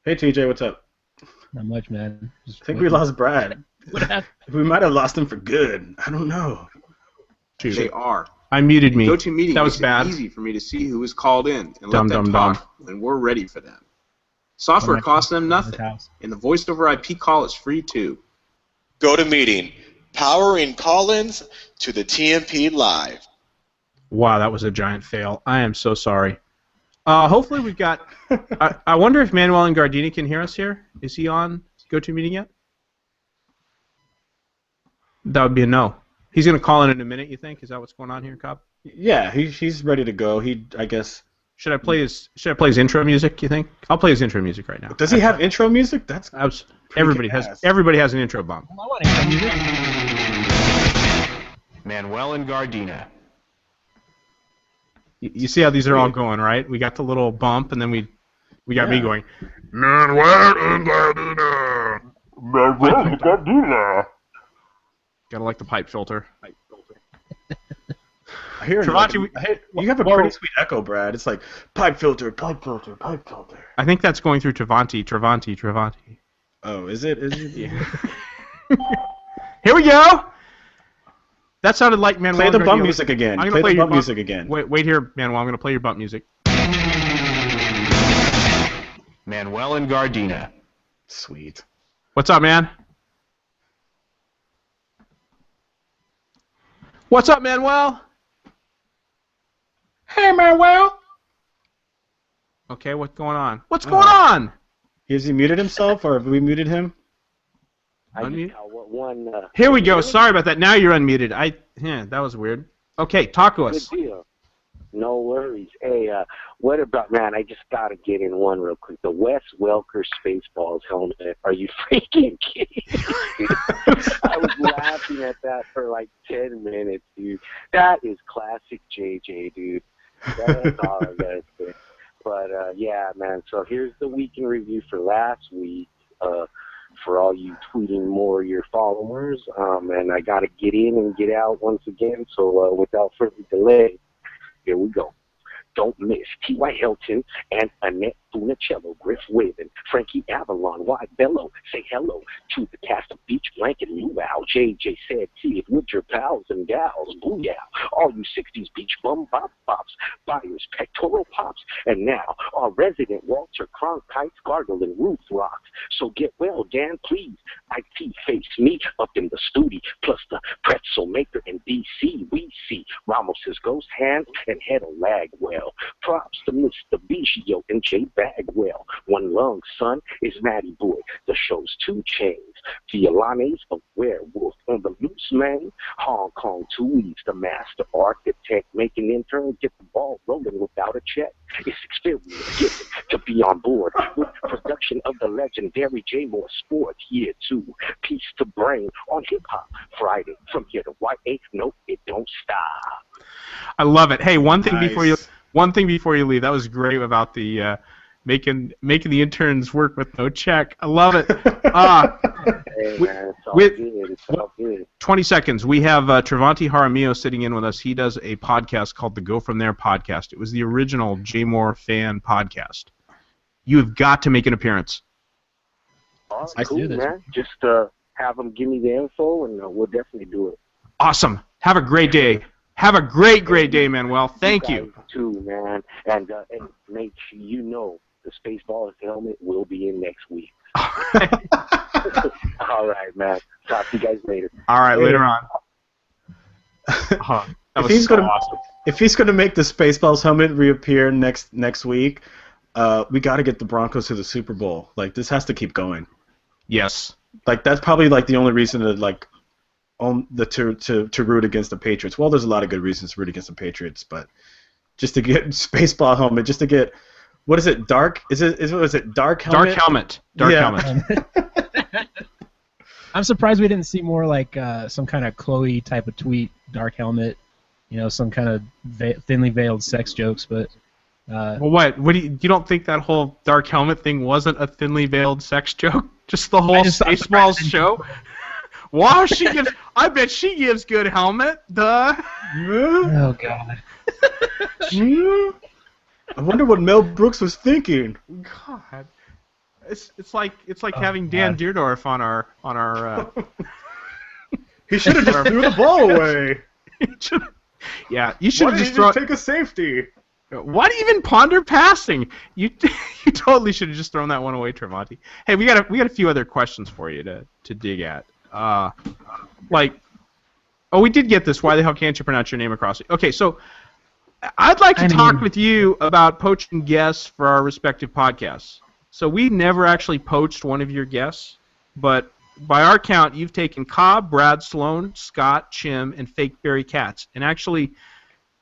Hey, TJ, what's up? Not much, man. I think we lost Brad. What happened? We might have lost him for good. I don't know. They are. I muted me. GoToMeeting that was makes bad. it easy for me to see who is called in and Dumb, let them dumb, talk when we're ready for them. Software costs them nothing, and the voice over IP call is free too. GoToMeeting, powering call-ins to the TMP Live. Wow, that was a giant fail. I am so sorry. Hopefully we've got... I wonder if Manuel and Gardini can hear us here. Is he on GoToMeeting yet? That would be a no. He's going to call in a minute, you think? Is that what's going on here, Cobb? Yeah, he's ready to go. I guess... Should I play his intro music, you think? I'll play his intro music right now. Does he have intro music? That's everybody has an intro bump. I want intro music. Manuel and Gardina. You see how these are all going, right? We got the little bump, and then we got me going. Manuel and Gardina. Manuel and Gardina. Gotta like the pipe filter. I hear Travanti, you have a pretty sweet echo, Brad. It's like pipe filter, pipe filter, pipe filter. I think that's going through Travanti. Oh, is it? Yeah. Here we go. That sounded like Manuel. Play the bump music again. I'm gonna play the bump music again. Wait here, Manuel. I'm gonna play your bump music. Manuel and Gardena. Sweet. What's up, man? What's up, Manuel? Hey, Manuel. Okay, what's going on? What's going on? Has he muted himself, or have we muted him? Here we go. Sorry about that. Now you're unmuted. That was weird. Okay, talk to us. Good deal. No worries. Hey, what about, man, I just got to get in one real quick. The Wes Welker Spaceballs helmet. Are you freaking kidding me? I was laughing at that for like 10 minutes, dude. That is classic JJ, dude. That's all I got to say. But, yeah, man, so here's the week in review for last week. For all you tweeting more your followers, and I got to get in and get out once again, so without further delay, here we go. Don't miss T.Y. Hilton and Annette Funicello, Griff Wavin, Frankie Avalon, White Bello. Say hello to the cast of Beach Blanket and Luau. JJ said, see it with your pals and gals. Booyah. All you 60s beach bum bop bops, buyers, pectoral pops. And now, our resident Walter Cronkite's gargling Ruth rocks. So get well, Dan, please. IT face me up in the studio, plus the pretzel maker in D.C. We see Ramos's ghost hands and head of lag well. Props to Mr. Biggio and Jay Bagwell. One lung, son, is Matty Boy. The show's 2 chains. Violanes of Werewolf on the loose, man. Hong Kong 2 E's, the master architect, making interns get the ball rolling without a check. It's experience given to be on board with production of the legendary J Moore Sports Year 2. Peace to Brain on Hip Hop Friday from here to YA. No, it don't stop. I love it. Hey, one thing Nice. before you leave. That was great about the making the interns work with no check. I love it. Hey, man, it's all good. It's all good. 20 seconds. We have Travanti Jaramillo sitting in with us. He does a podcast called the Go From There podcast. It was the original J Moore fan podcast. You have got to make an appearance. All right, cool, man. Just have them give me the info, and we'll definitely do it. Awesome. Have a great day. Have a great day, Manuel. Thank you. Guys too, man. And make sure you know the Spaceballs helmet will be in next week. All right, man. Talk to you guys later. All right, later on. That was so awesome. If he's gonna make the Spaceballs helmet reappear next week, we got to get the Broncos to the Super Bowl. Like, this has to keep going. Yes. Like, that's probably like the only reason to to root against the Patriots. Well, there's a lot of good reasons to root against the Patriots, but just to get Spaceball helmet, just to get, what is it? Dark? Is it Dark Helmet? Dark Helmet. I'm surprised we didn't see more like some kind of Chloe type of tweet, Dark Helmet, some kind of thinly veiled sex jokes, but. Well, what do you don't think that whole Dark Helmet thing wasn't a thinly veiled sex joke? Just the whole Spaceballs show? Wow, I bet she gives good helmet. Duh. Oh God. I wonder what Mel Brooks was thinking. God. It's like having Dan Deerdorf on our. He should have just threw the ball away. Yeah, you should have just take a safety. Why do you even ponder passing? You totally should have just thrown that one away, Travanti. Hey, we got a few other questions for you to dig at. We did get this. Why the hell can't you pronounce your name across it? Okay, so I'd like to talk with you about poaching guests for our respective podcasts. So we never actually poached one of your guests, but by our count, you've taken Cobb, Brad Sloan, Scott, Chim, and Fake Barry Katz. And actually,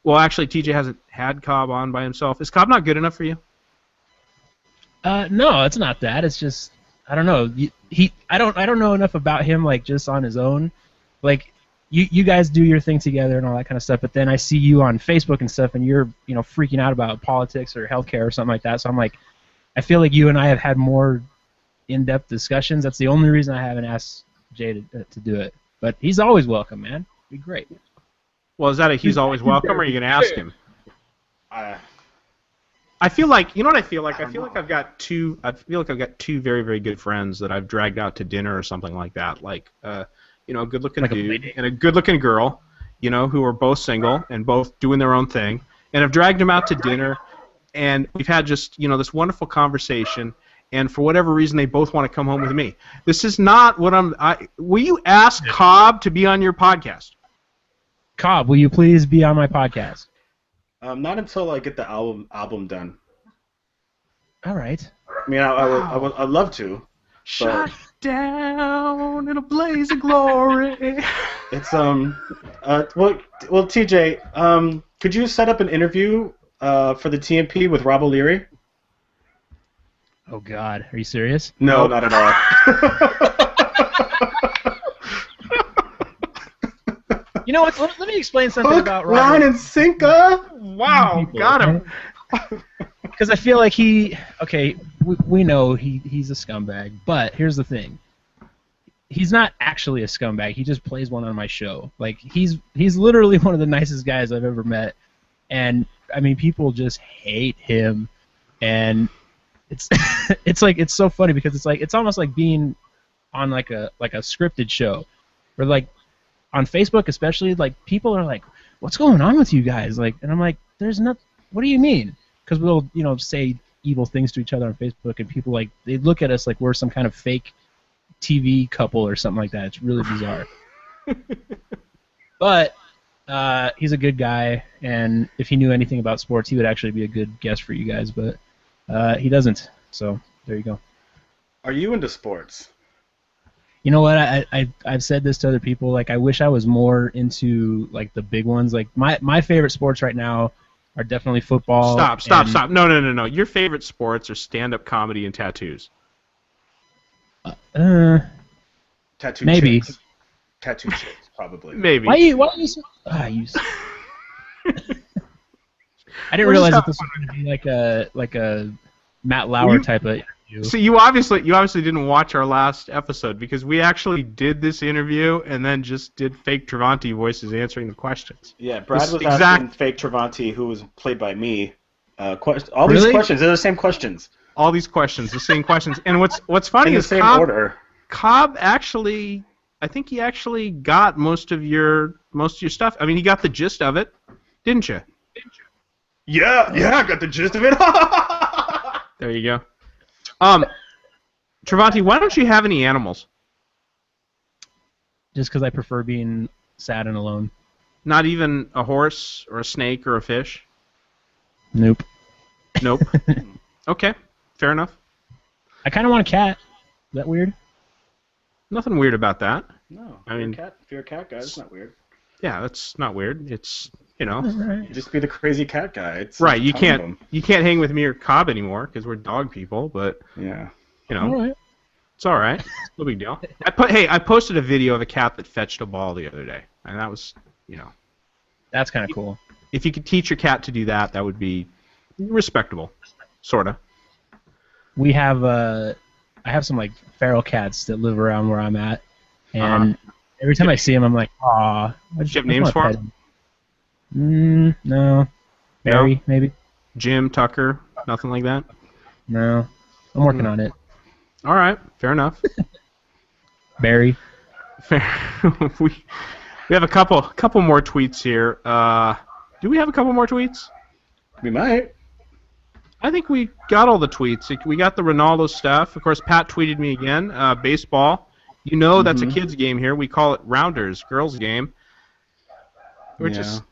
TJ hasn't had Cobb on by himself. Is Cobb not good enough for you? No, it's not that. It's just I don't know. I don't know enough about him like just on his own. Like you guys do your thing together and all that kind of stuff, but then I see you on Facebook and stuff, and you're freaking out about politics or healthcare or something like that. So I'm like, I feel like you and I have had more in-depth discussions. That's the only reason I haven't asked Jay to do it. But he's always welcome, man. Be great. Well, is that he's always welcome, or are you going to ask him? I feel like, you know what I feel like? I feel like I've got two very, very good friends that I've dragged out to dinner or something like that. Like, a good-looking dude and a good-looking girl, who are both single and both doing their own thing. And I've dragged them out to dinner, and we've had just, this wonderful conversation. And for whatever reason, they both want to come home with me. This is not what will you ask Cobb to be on your podcast? Cobb, will you please be on my podcast? Not until I get the album done. All right. I mean, I'd love to. Shut down in a blaze of glory. It's well, TJ, could you set up an interview for the TMP with Rob O'Leary? Oh God, are you serious? No, not at all. You know what? Let me explain something about Rob. Line and sinker. Wow, got him. Because I feel like we know he's a scumbag, but here's the thing. He's not actually a scumbag. He just plays one on my show. Like he's literally one of the nicest guys I've ever met, and I mean people just hate him, and it's it's so funny because it's almost like being on like a scripted show, where like on Facebook especially, like people are like, what's going on with you guys? Like, and I'm like, there's not. What do you mean? Because we'll say evil things to each other on Facebook, and people like they look at us like we're some kind of fake TV couple or something like that. It's really bizarre. But he's a good guy, and if he knew anything about sports, he would actually be a good guest for you guys. But he doesn't. So there you go. Are you into sports? You know what? I've said this to other people. Like I wish I was more into like the big ones. Like my favorite sports right now are definitely football. Stop. No. Your favorite sports are stand-up comedy and tattoos. Tattoo maybe. Chicks. Tattoo chicks, probably. Maybe. Why you I didn't realize that this was going to be like a Matt Lauer type of interview. So you obviously didn't watch our last episode because we actually did this interview and then just did fake Travanti voices answering the questions. Yeah, Brad was asking fake Travanti, who was played by me. All these questions, they're the same questions. All these questions, the same questions. And what's funny in is the same order. Cobb actually, I think he actually got most of your stuff. I mean, he got the gist of it, didn't you? Yeah, I got the gist of it. There you go. Travanti, why don't you have any animals? Just because I prefer being sad and alone. Not even a horse or a snake or a fish? Nope. Okay, fair enough. I kind of want a cat. Is that weird? Nothing weird about that. No. If you're a cat guy, it's not weird. Yeah, that's not weird. It's You just be the crazy cat guy. It's right. You can't hang with me or Cobb anymore because we're dog people. But yeah, all right. It's all right. No big deal. I posted a video of a cat that fetched a ball the other day, and that was That's kind of cool. If you could teach your cat to do that, that would be respectable, sorta. We have I have some like feral cats that live around where I'm at, and every time I see them, I'm like, aw. Do you have names for them? No. Barry, maybe. Jim, Tucker, nothing like that? No. I'm working on it. All right, fair enough. Barry. Fair. we have a couple more tweets here. Do we have a couple more tweets? We might. I think we got all the tweets. We got the Ronaldo stuff. Of course, Pat tweeted me again. Baseball. That's a kids' game here. We call it Rounders, girls' game. We're just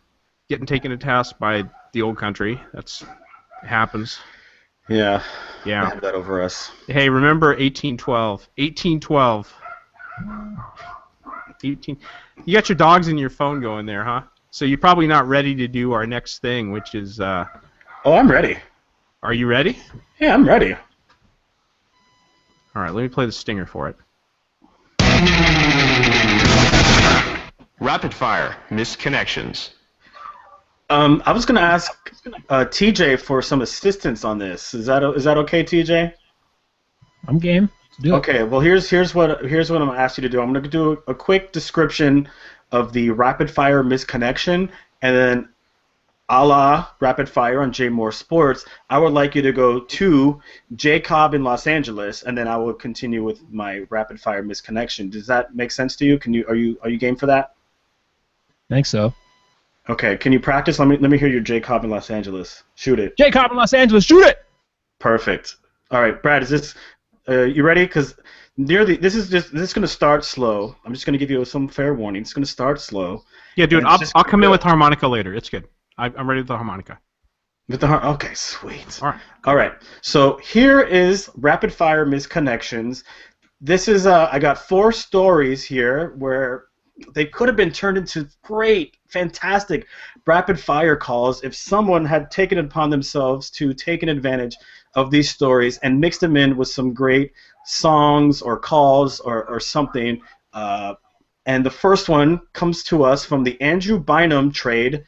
getting taken to task by the old country. It happens. Yeah. Yeah. Have that over us. Hey, remember 1812. 1812. 18. You got your dogs in your phone going there, huh? So you're probably not ready to do our next thing, which is... Oh, I'm ready. Are you ready? Yeah, I'm ready. All right, let me play the stinger for it. Rapid fire, missed connections. I was going to ask TJ for some assistance on this. Is that okay, TJ? I'm game. Okay, well here's what I'm gonna ask you to do. I'm gonna do a quick description of the rapid fire misconnection, and then a la rapid fire on J Moore Sports, I would like you to go to J Cobb in Los Angeles, and then I will continue with my rapid fire misconnection. Does that make sense to you? Are you game for that? I think so. Okay, can you practice? Let me hear your J Cobb in Los Angeles. Shoot it. J Cobb in Los Angeles, shoot it. Perfect. All right, Brad, is this you ready? Because this is gonna start slow. I'm just gonna give you some fair warning. It's gonna start slow. Yeah, dude, I'll come in with harmonica later. It's good. I'm ready with the harmonica. Okay, sweet. All right. So here is rapid fire misconnections. This is I got 4 stories here where they could have been turned into great, fantastic rapid fire calls if someone had taken it upon themselves to take an advantage of these stories and mixed them in with some great songs or calls or something. And the first one comes to us from the Andrew Bynum trade,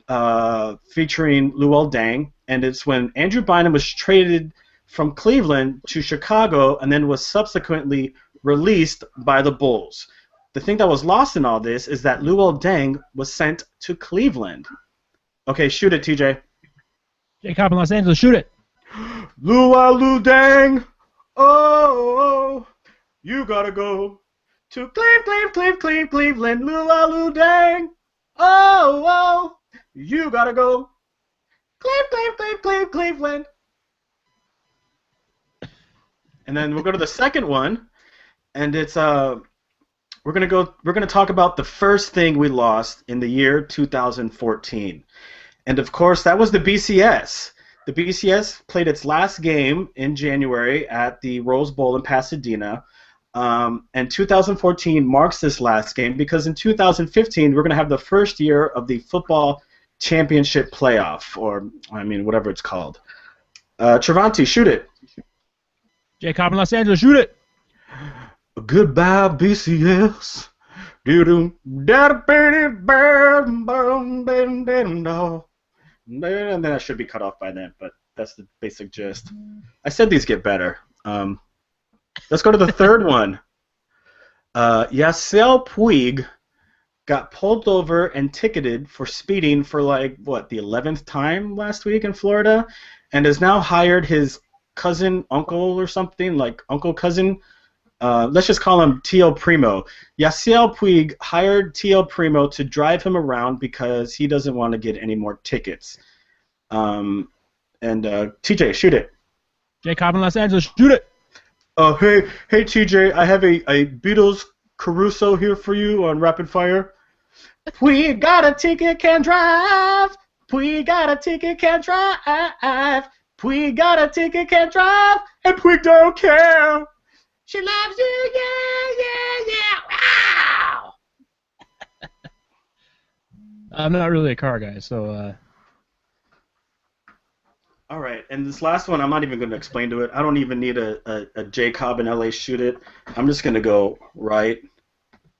featuring Luol Deng, and it's when Andrew Bynum was traded from Cleveland to Chicago and then was subsequently released by the Bulls. The thing that was lost in all this is that Luol Deng was sent to Cleveland. Okay, shoot it, TJ. J Cobb in Los Angeles, shoot it. Luol Deng, oh, you gotta go to Cleveland, Luol Deng, oh. You gotta go, Cleveland. And then we'll go to the second one, and it's we're gonna talk about the first thing we lost in the year 2014, and of course that was the BCS. The BCS played its last game in January at the Rose Bowl in Pasadena. And 2014 marks this last game because in 2015 we're gonna have the first year of the football championship playoff, or I mean whatever it's called. Travanti, shoot it. J Cobb in Los Angeles, shoot it. Goodbye BCS. And then I should be cut off by then, but that's the basic gist. I said these get better. Let's go to the third one. Yasiel Puig got pulled over and ticketed for speeding for the 11th time last week in Florida, and has now hired his cousin, uncle or something, like uncle cousin. Let's just call him T.O. Primo. Yasiel Puig hired T.O. Primo to drive him around because he doesn't want to get any more tickets. And TJ, shoot it. J Cobb in Los Angeles, shoot it. Hey TJ, I have a Beatles Caruso here for you on Rapid Fire. We got a ticket, can't drive. We got a ticket, can't drive. We got a ticket, can't drive. And we don't care. She loves you, yeah. Wow. I'm not really a car guy, so. All right, and this last one, I'm not even going to explain to it. I don't even need a J Cobb in LA shoot it. I'm just going to go right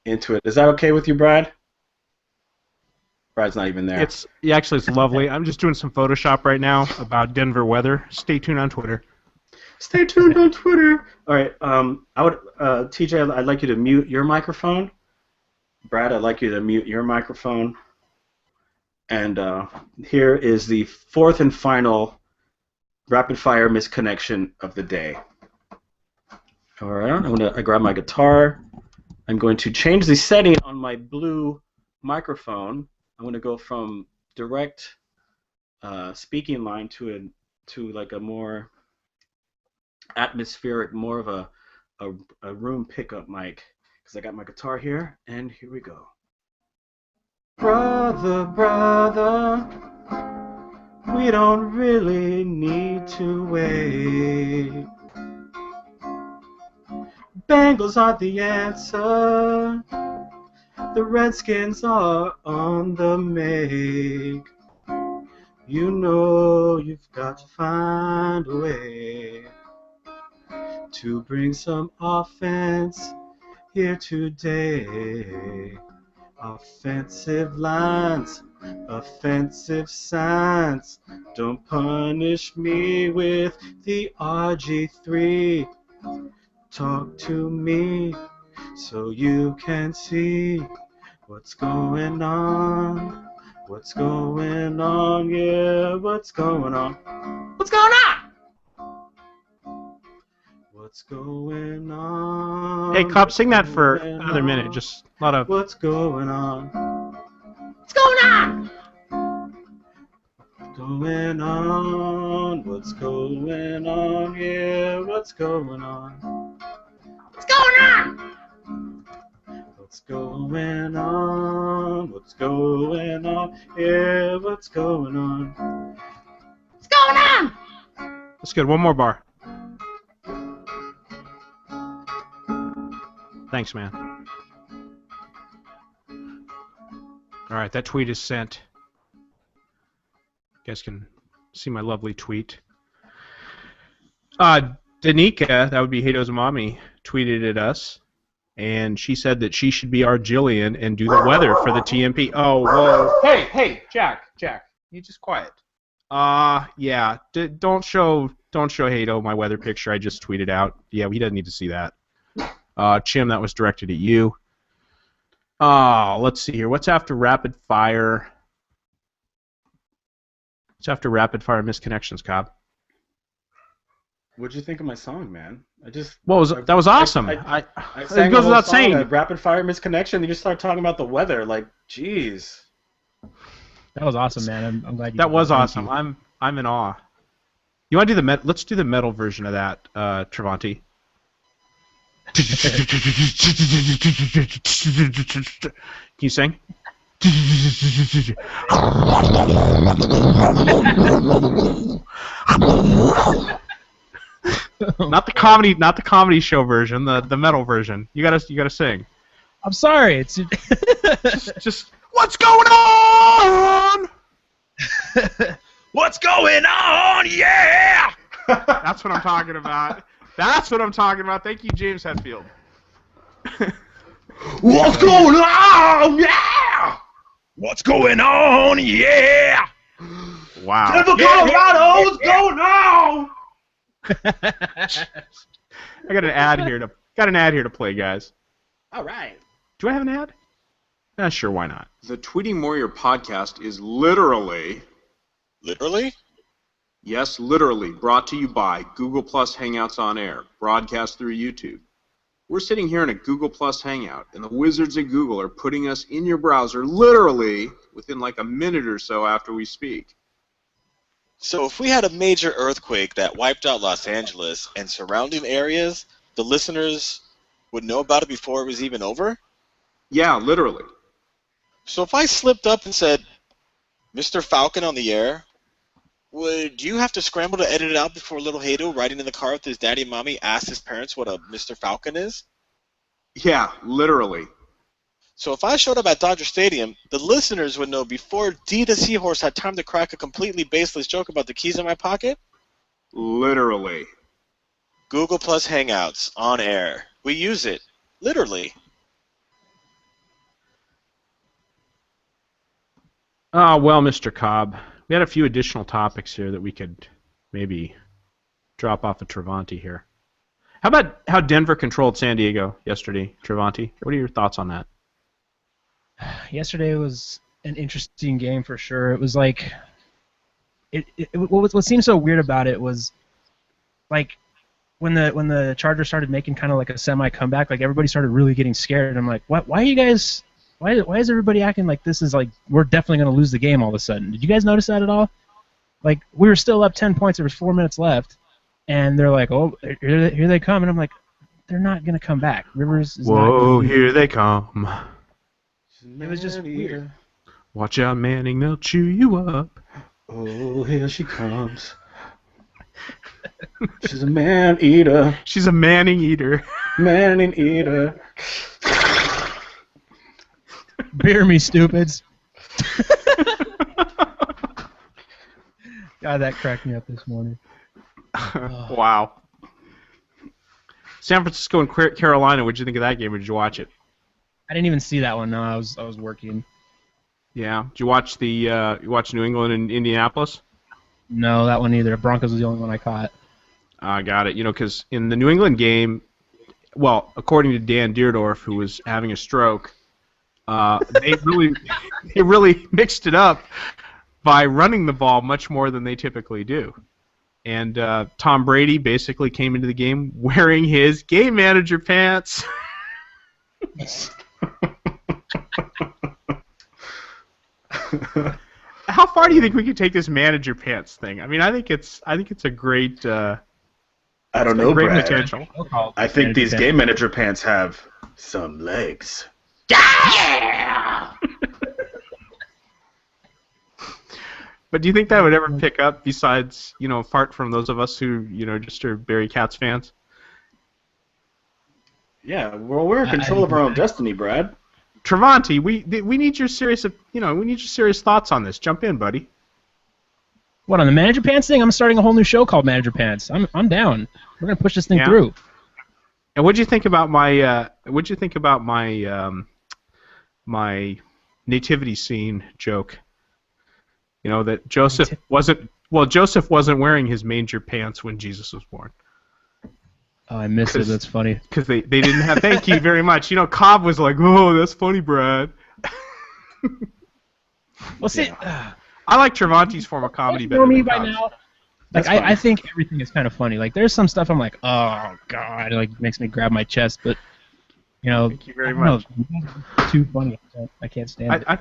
into it. Is that okay with you, Brad? Brad's not even there. It's lovely. I'm just doing some Photoshop right now about Denver weather. Stay tuned on Twitter. Stay tuned on Twitter. All right. TJ, I'd like you to mute your microphone. Brad, I'd like you to mute your microphone. And here is the fourth and final rapid fire misconnection of the day. All right. I grab my guitar. I'm going to change the setting on my blue microphone. I'm going to go from direct speaking line to like a more atmospheric, more of a room pickup mic, because I got my guitar here, and here we go. Brother, we don't really need to wait. Bengals aren't the answer. The Redskins are on the make. You know you've got to find a way to bring some offense here today. Offensive lines, offensive signs. Don't punish me with the RG3. talk to me so you can see what's going on. What's going on? Yeah, what's going on? What's going on? What's going on? Hey, Cobb, sing that for another minute. Just a lot of. What's going on? What's going on? Going on? What's going on? Yeah, what's going on? What's going on? What's going on? What's going on? Yeah, what's going on? What's going on? That's good. One more bar. Thanks, man. All right, that tweet is sent. You guys can see my lovely tweet. Danica, that would be Hado's mommy, tweeted at us, and she said that she should be our Jillian and do the weather for the TMP. Oh, whoa. Hey, Jack, you just quiet. Yeah, don't show Hado my weather picture I just tweeted out. Yeah, he doesn't need to see that. Chim, that was directed at you. Let's see here. What's after rapid fire? What's after rapid fire misconnections, Cobb? What'd you think of my song, man? That was awesome. I it sang goes the whole without song, saying. a rapid fire misconnection. You just start talking about the weather, like, jeez. That was awesome, man. I'm glad you. That was Thank awesome. you. I'm in awe. You want to do the Let's do the metal version of that, Travanti. Can you sing? Not the comedy show version, the metal version. You gotta sing. I'm sorry. It's just what's going on? What's going on? Yeah! That's what I'm talking about. That's what I'm talking about. Thank you, James Hetfield. What's going on? Yeah! What's going on? Yeah! Wow. Denver, Colorado, what's going on? I got an ad here to play, guys. All right. Do I have an ad? Sure, why not? The Tweeting Warrior podcast is literally... Literally? Yes, literally, brought to you by Google Plus Hangouts on Air, broadcast through YouTube. We're sitting here in a Google Plus Hangout, and the wizards at Google are putting us in your browser literally within like a minute or so after we speak. So if we had a major earthquake that wiped out Los Angeles and surrounding areas, the listeners would know about it before it was even over? Yeah, literally. So if I slipped up and said, Mr. Falcon on the air, would you have to scramble to edit it out before little Hado riding in the car with his daddy and mommy asked his parents what a Mr. Falcon is? Yeah, literally. So if I showed up at Dodger Stadium, the listeners would know before D the Seahorse had time to crack a completely baseless joke about the keys in my pocket? Literally. Google Plus Hangouts on air. We use it. Literally. Well, Mr. Cobb, we had a few additional topics here that we could maybe drop off of Travanti here. How about how Denver controlled San Diego yesterday, Travanti? What are your thoughts on that? Yesterday was an interesting game for sure. It was like, what seemed so weird about it was, like, when the Chargers started making kind of like a semi comeback, like everybody started really getting scared. And I'm like, why are you guys? Why is everybody acting like this is like we're definitely going to lose the game all of a sudden? Did you guys notice that at all? Like, we were still up 10 points. There was 4 minutes left, and they're like, "Oh, here they come," and I'm like, "They're not going to come back." Rivers is not Whoa, gonna here they come. It was just weird. Watch out, Manning, they'll chew you up. Oh, here she comes. She's a man-eater. She's a Manning eater. Man-eater. Beer me, stupids. God, that cracked me up this morning. Wow. San Francisco and Carolina, what'd you think of that game, or did you watch it? I didn't even see that one. No, I was working. Yeah. Did you watch New England and Indianapolis? No, that one either. Broncos was the only one I caught. I got it. You know, because in the New England game, well, according to Dan Deerdorf, who was having a stroke, they really mixed it up by running the ball much more than they typically do. And Tom Brady basically came into the game wearing his game manager pants. How far do you think we could take this manager pants thing? I mean, I think it's a great. I don't know, great Brad. potential. I think these game manager pants have some legs. Yeah! But do you think that would ever pick up besides, apart from those of us who, just are Barry Katz fans? Yeah, well, we're in control of our own destiny, Brad. Travanti, we need your serious, thoughts on this. Jump in, buddy. What, on the manager pants thing? I'm starting a whole new show called Manager Pants. I'm down. We're gonna push this thing through. And what'd you think about my my nativity scene joke? That Joseph wasn't wearing his manger pants when Jesus was born. Oh, I missed it. That's funny. Because they didn't have. Thank you very much. Cobb was like, "Oh, that's funny, Brad." Well, see, I like Travanti's form of comedy better than Cobb's. Now. Like I think everything is kind of funny. Like there's some stuff I'm like, oh god, it like makes me grab my chest. But thank you very much. Too funny. I can't stand it.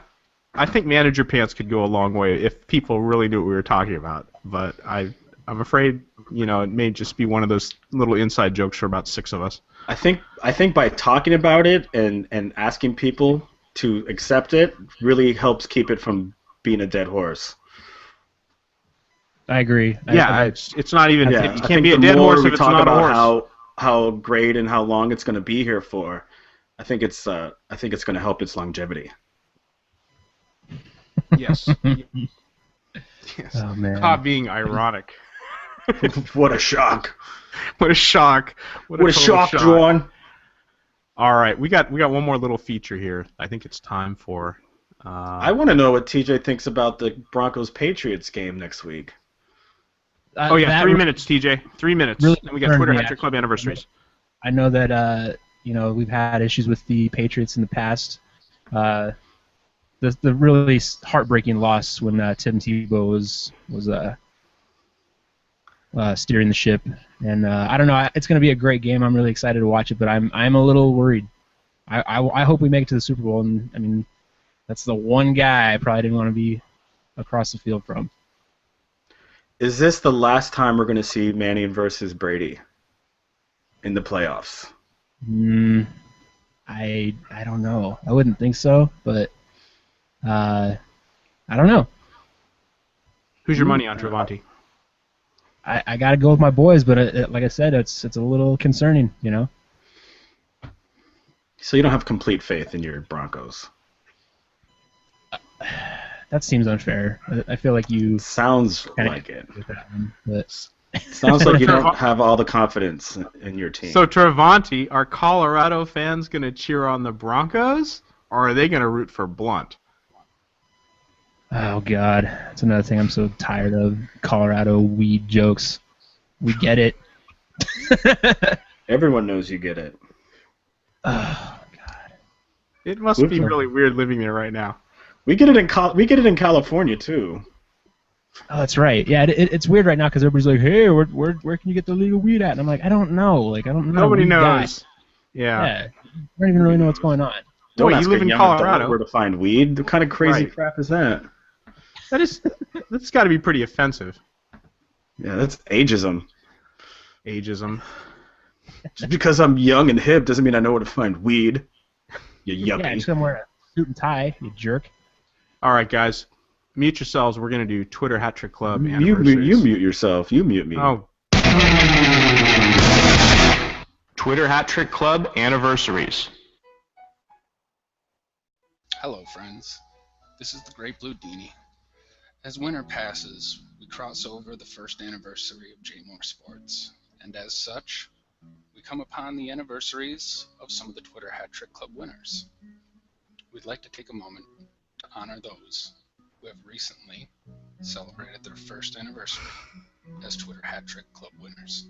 I think manager pants could go a long way if people really knew what we were talking about. But I'm afraid it may just be one of those little inside jokes for about 6 of us. I think by talking about it and asking people to accept it really helps keep it from being a dead horse. I agree. It's not even. Yeah, you can't be a dead horse if it's not a horse. How great and how long it's going to be here for, I think it's going to help its longevity. Yes. Yes. Oh man. Cobb being ironic. What a shock. What a shock. What a shock, John. All right, we got one more little feature here. I think it's time for. I want to know what TJ thinks about the Broncos-Patriots game next week. 3 minutes, TJ. 3 minutes. Really and we got Twitter Hat Trick Club anniversaries. I know that we've had issues with the Patriots in the past. The really heartbreaking loss when Tim Tebow was steering the ship, and I don't know. It's going to be a great game. I'm really excited to watch it, but I'm a little worried. I hope we make it to the Super Bowl, and I mean that's the one guy I probably didn't want to be across the field from. Is this the last time we're going to see Manning versus Brady in the playoffs? I don't know. I wouldn't think so, but I don't know. Who's your money on, Travanti? I got to go with my boys, but like I said, it's a little concerning, So you don't have complete faith in your Broncos? That seems unfair. I feel like you sounds like it. With that one, but sounds like you don't have all the confidence in your team. So Travanti, are Colorado fans going to cheer on the Broncos, or are they going to root for Blunt? Oh God, that's another thing I'm so tired of. Colorado weed jokes. We get it. Everyone knows you get it. Oh God. It must be really weird living there right now. We get it in California too. Oh, that's right. Yeah, it's weird right now because everybody's like, "Hey, where can you get the legal weed at?" And I'm like, I don't know. Like, I don't know. Nobody knows. Yeah. I don't even really know what's going on. Don't Boy, ask you live a in young Colorado. adult where to find weed. What kind of crazy crap is that? That's got to be pretty offensive. Yeah, that's ageism. Ageism. Just because I'm young and hip doesn't mean I know where to find weed. You yuppie. Yeah, just wear a suit and tie, you jerk. All right, guys, mute yourselves. We're gonna do Twitter Hat Trick Club. You mute yourself. You mute me. Oh. Twitter Hat Trick Club anniversaries. Hello, friends. This is the Great Blue Deanie. As winter passes, we cross over the first anniversary of J Moore Sports, and as such, we come upon the anniversaries of some of the Twitter Hat Trick Club winners. We'd like to take a moment to honor those who have recently celebrated their first anniversary as Twitter Hat Trick Club winners.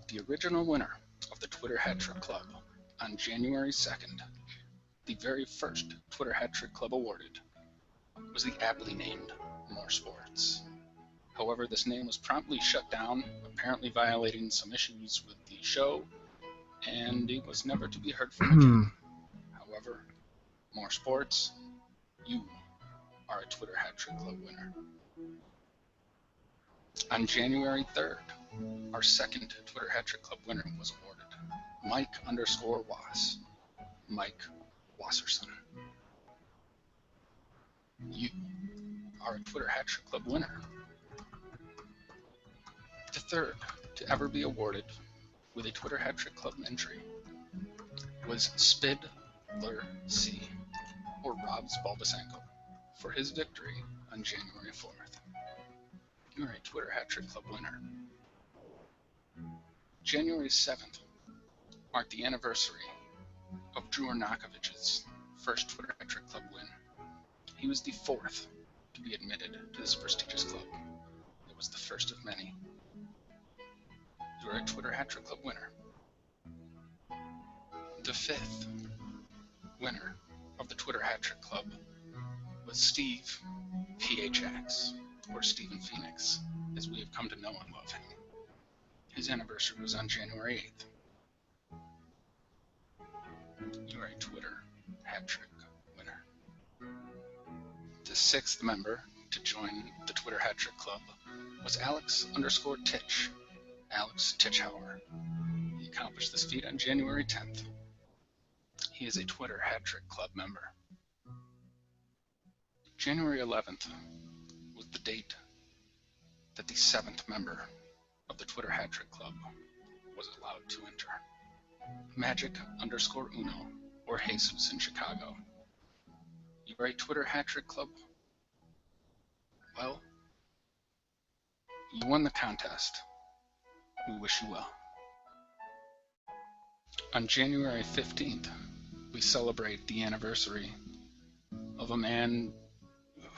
The original winner of the Twitter Hat Trick Club on January 2nd, the very first Twitter Hat Trick Club awarded was the aptly named More Sports. However, this name was promptly shut down, apparently violating some issues with the show, and it was never to be heard from again. However, More Sports, you are a Twitter Hat Trick Club winner. On January 3rd, our second Twitter Hat Trick Club winner was awarded, Mike_Was, Mike Wasserson. You are a Twitter Hat Trick Club winner. The third to ever be awarded with a Twitter Hat Trick Club entry was Spidler C, or Rob's Bulbasenko, for his victory on January 4th. You are a Twitter Hat Trick Club winner. January 7th marked the anniversary of Drew Arnakovich's first Twitter Hat Trick Club win. He was the fourth to be admitted to this prestigious club. It was the first of many. You are a Twitter Hat Trick Club winner. The fifth winner of the Twitter Hat Trick Club was Steve PHX, or Stephen Phoenix, as we have come to know and love him. His anniversary was on January 8th. You are a Twitter Hat Trick winner. The sixth member to join the Twitter Hat Trick Club was Alex_Titch, Alex Titchhauer. He accomplished this feat on January 10th. He is a Twitter Hat Trick Club member. January 11th was the date that the seventh member of the Twitter Hat Trick Club was allowed to enter. Magic_Uno, or Jesus in Chicago. You are a Twitter Hat Trick Club? Well, you won the contest. We wish you well. On January 15th, we celebrate the anniversary of a man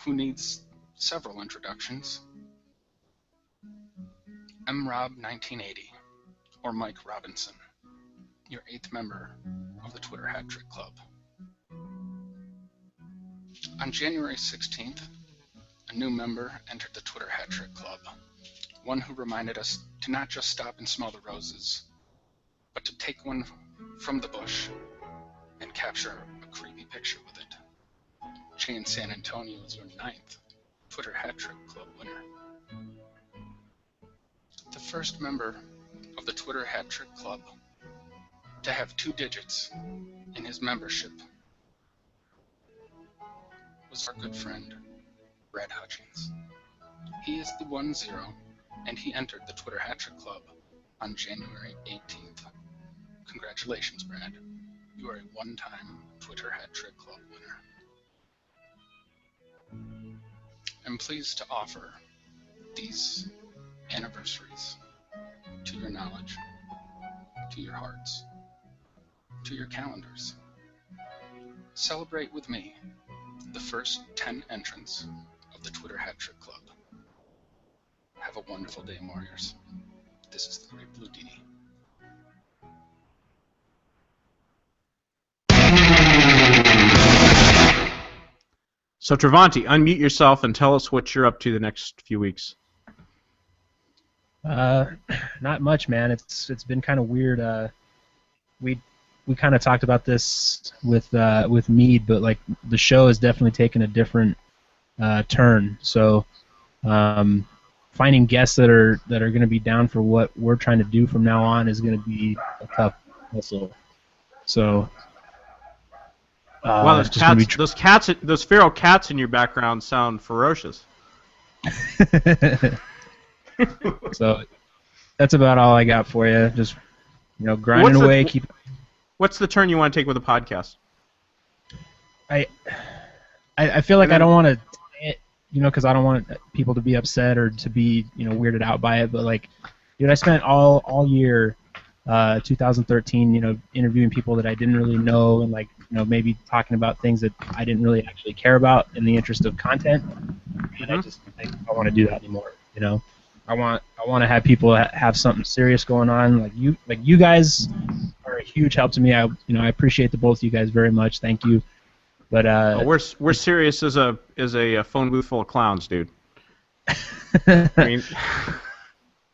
who needs several introductions. MRob1980, or Mike Robinson, your eighth member of the Twitter Hat Trick Club. On January 16th, a new member entered the Twitter Hat Trick Club, one who reminded us to not just stop and smell the roses, but to take one from the bush and capture a creepy picture with it. Jay in San Antonio is your ninth Twitter Hat Trick Club winner. The first member of the Twitter Hat Trick Club to have 2 digits in his membership was our good friend, Brad Hutchins. He is the 10, and he entered the Twitter Hat Trick Club on January 18th. Congratulations, Brad. You are a one-time Twitter Hat Trick Club winner. I'm pleased to offer these anniversaries to your knowledge, to your hearts, to your calendars. Celebrate with me the first 10 entrants of the Twitter Hat Trick Club. Have a wonderful day, Warriors. This is the Great Blue Dini. So Travanti, unmute yourself and tell us what you're up to the next few weeks. Not much, man. It's been kind of weird. We kind of talked about this with Mead, but like the show has definitely taken a different turn. So finding guests that are going to be down for what we're trying to do from now on is going to be a tough hustle. So. Wow, those feral cats in your background sound ferocious. So that's about all I got for you. Just grinding away. What's the turn you want to take with the podcast? I feel like I don't want to, because I don't want people to be upset or to be weirded out by it. But like, dude, I spent all year, 2013, interviewing people that I didn't really know and maybe talking about things that I didn't really actually care about in the interest of content. And I don't want to do that anymore. All I want to have people have something serious going on. Like you guys are a huge help to me. I appreciate the both of you guys very much. Thank you. But we're serious as a phone booth full of clowns, dude. I mean,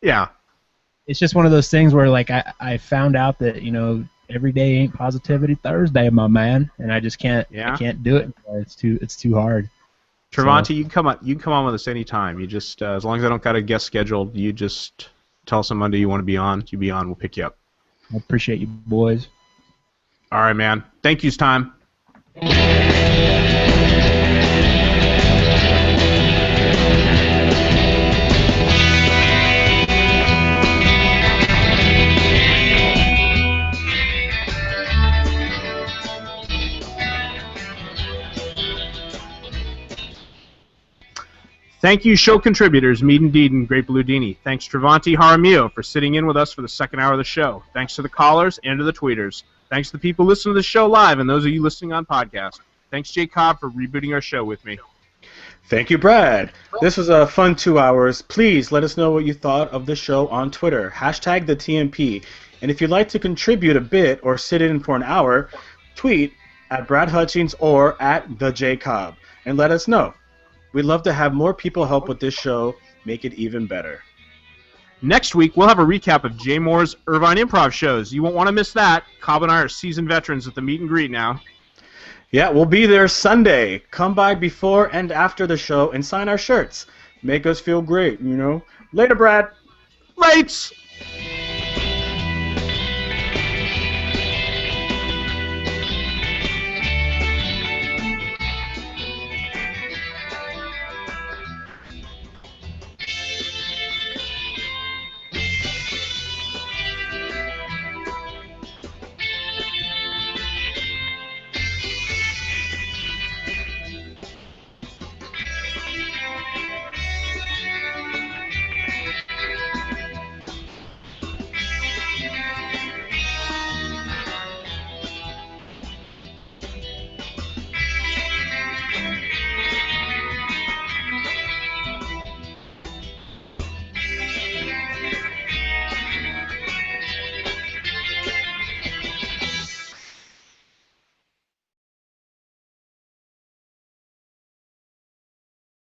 yeah. It's just one of those things where like I found out that every day ain't Positivity Thursday, my man, and I just can't. Yeah. I can't do it. It's too hard. Travanti, So, you can come on with us anytime. You just as long as I don't got a guest scheduled, you just tell us on Monday you want to be on. You be on. We'll pick you up. I appreciate you, boys. All right, man. Thank you's time. Thank you, show contributors, Mead and Deed and Great Blue Dini. Thanks, Travanti Jaramillo, for sitting in with us for the second hour of the show. Thanks to the callers and to the tweeters. Thanks to the people listening to the show live and those of you listening on podcast. Thanks, Jay Cobb, for rebooting our show with me. Thank you, Brad. This was a fun 2 hours. Please let us know what you thought of the show on Twitter. Hashtag TheTMP. And if you'd like to contribute a bit or sit in for an hour, tweet at Brad Hutchings or at TheJCobb and let us know. We'd love to have more people help with this show, make it even better. Next week, we'll have a recap of Jay Moore's Irvine Improv shows. You won't want to miss that. Cobb and I are seasoned veterans at the meet and greet now. Yeah, we'll be there Sunday. Come by before and after the show and sign our shirts. Make us feel great, Later, Brad. Lates!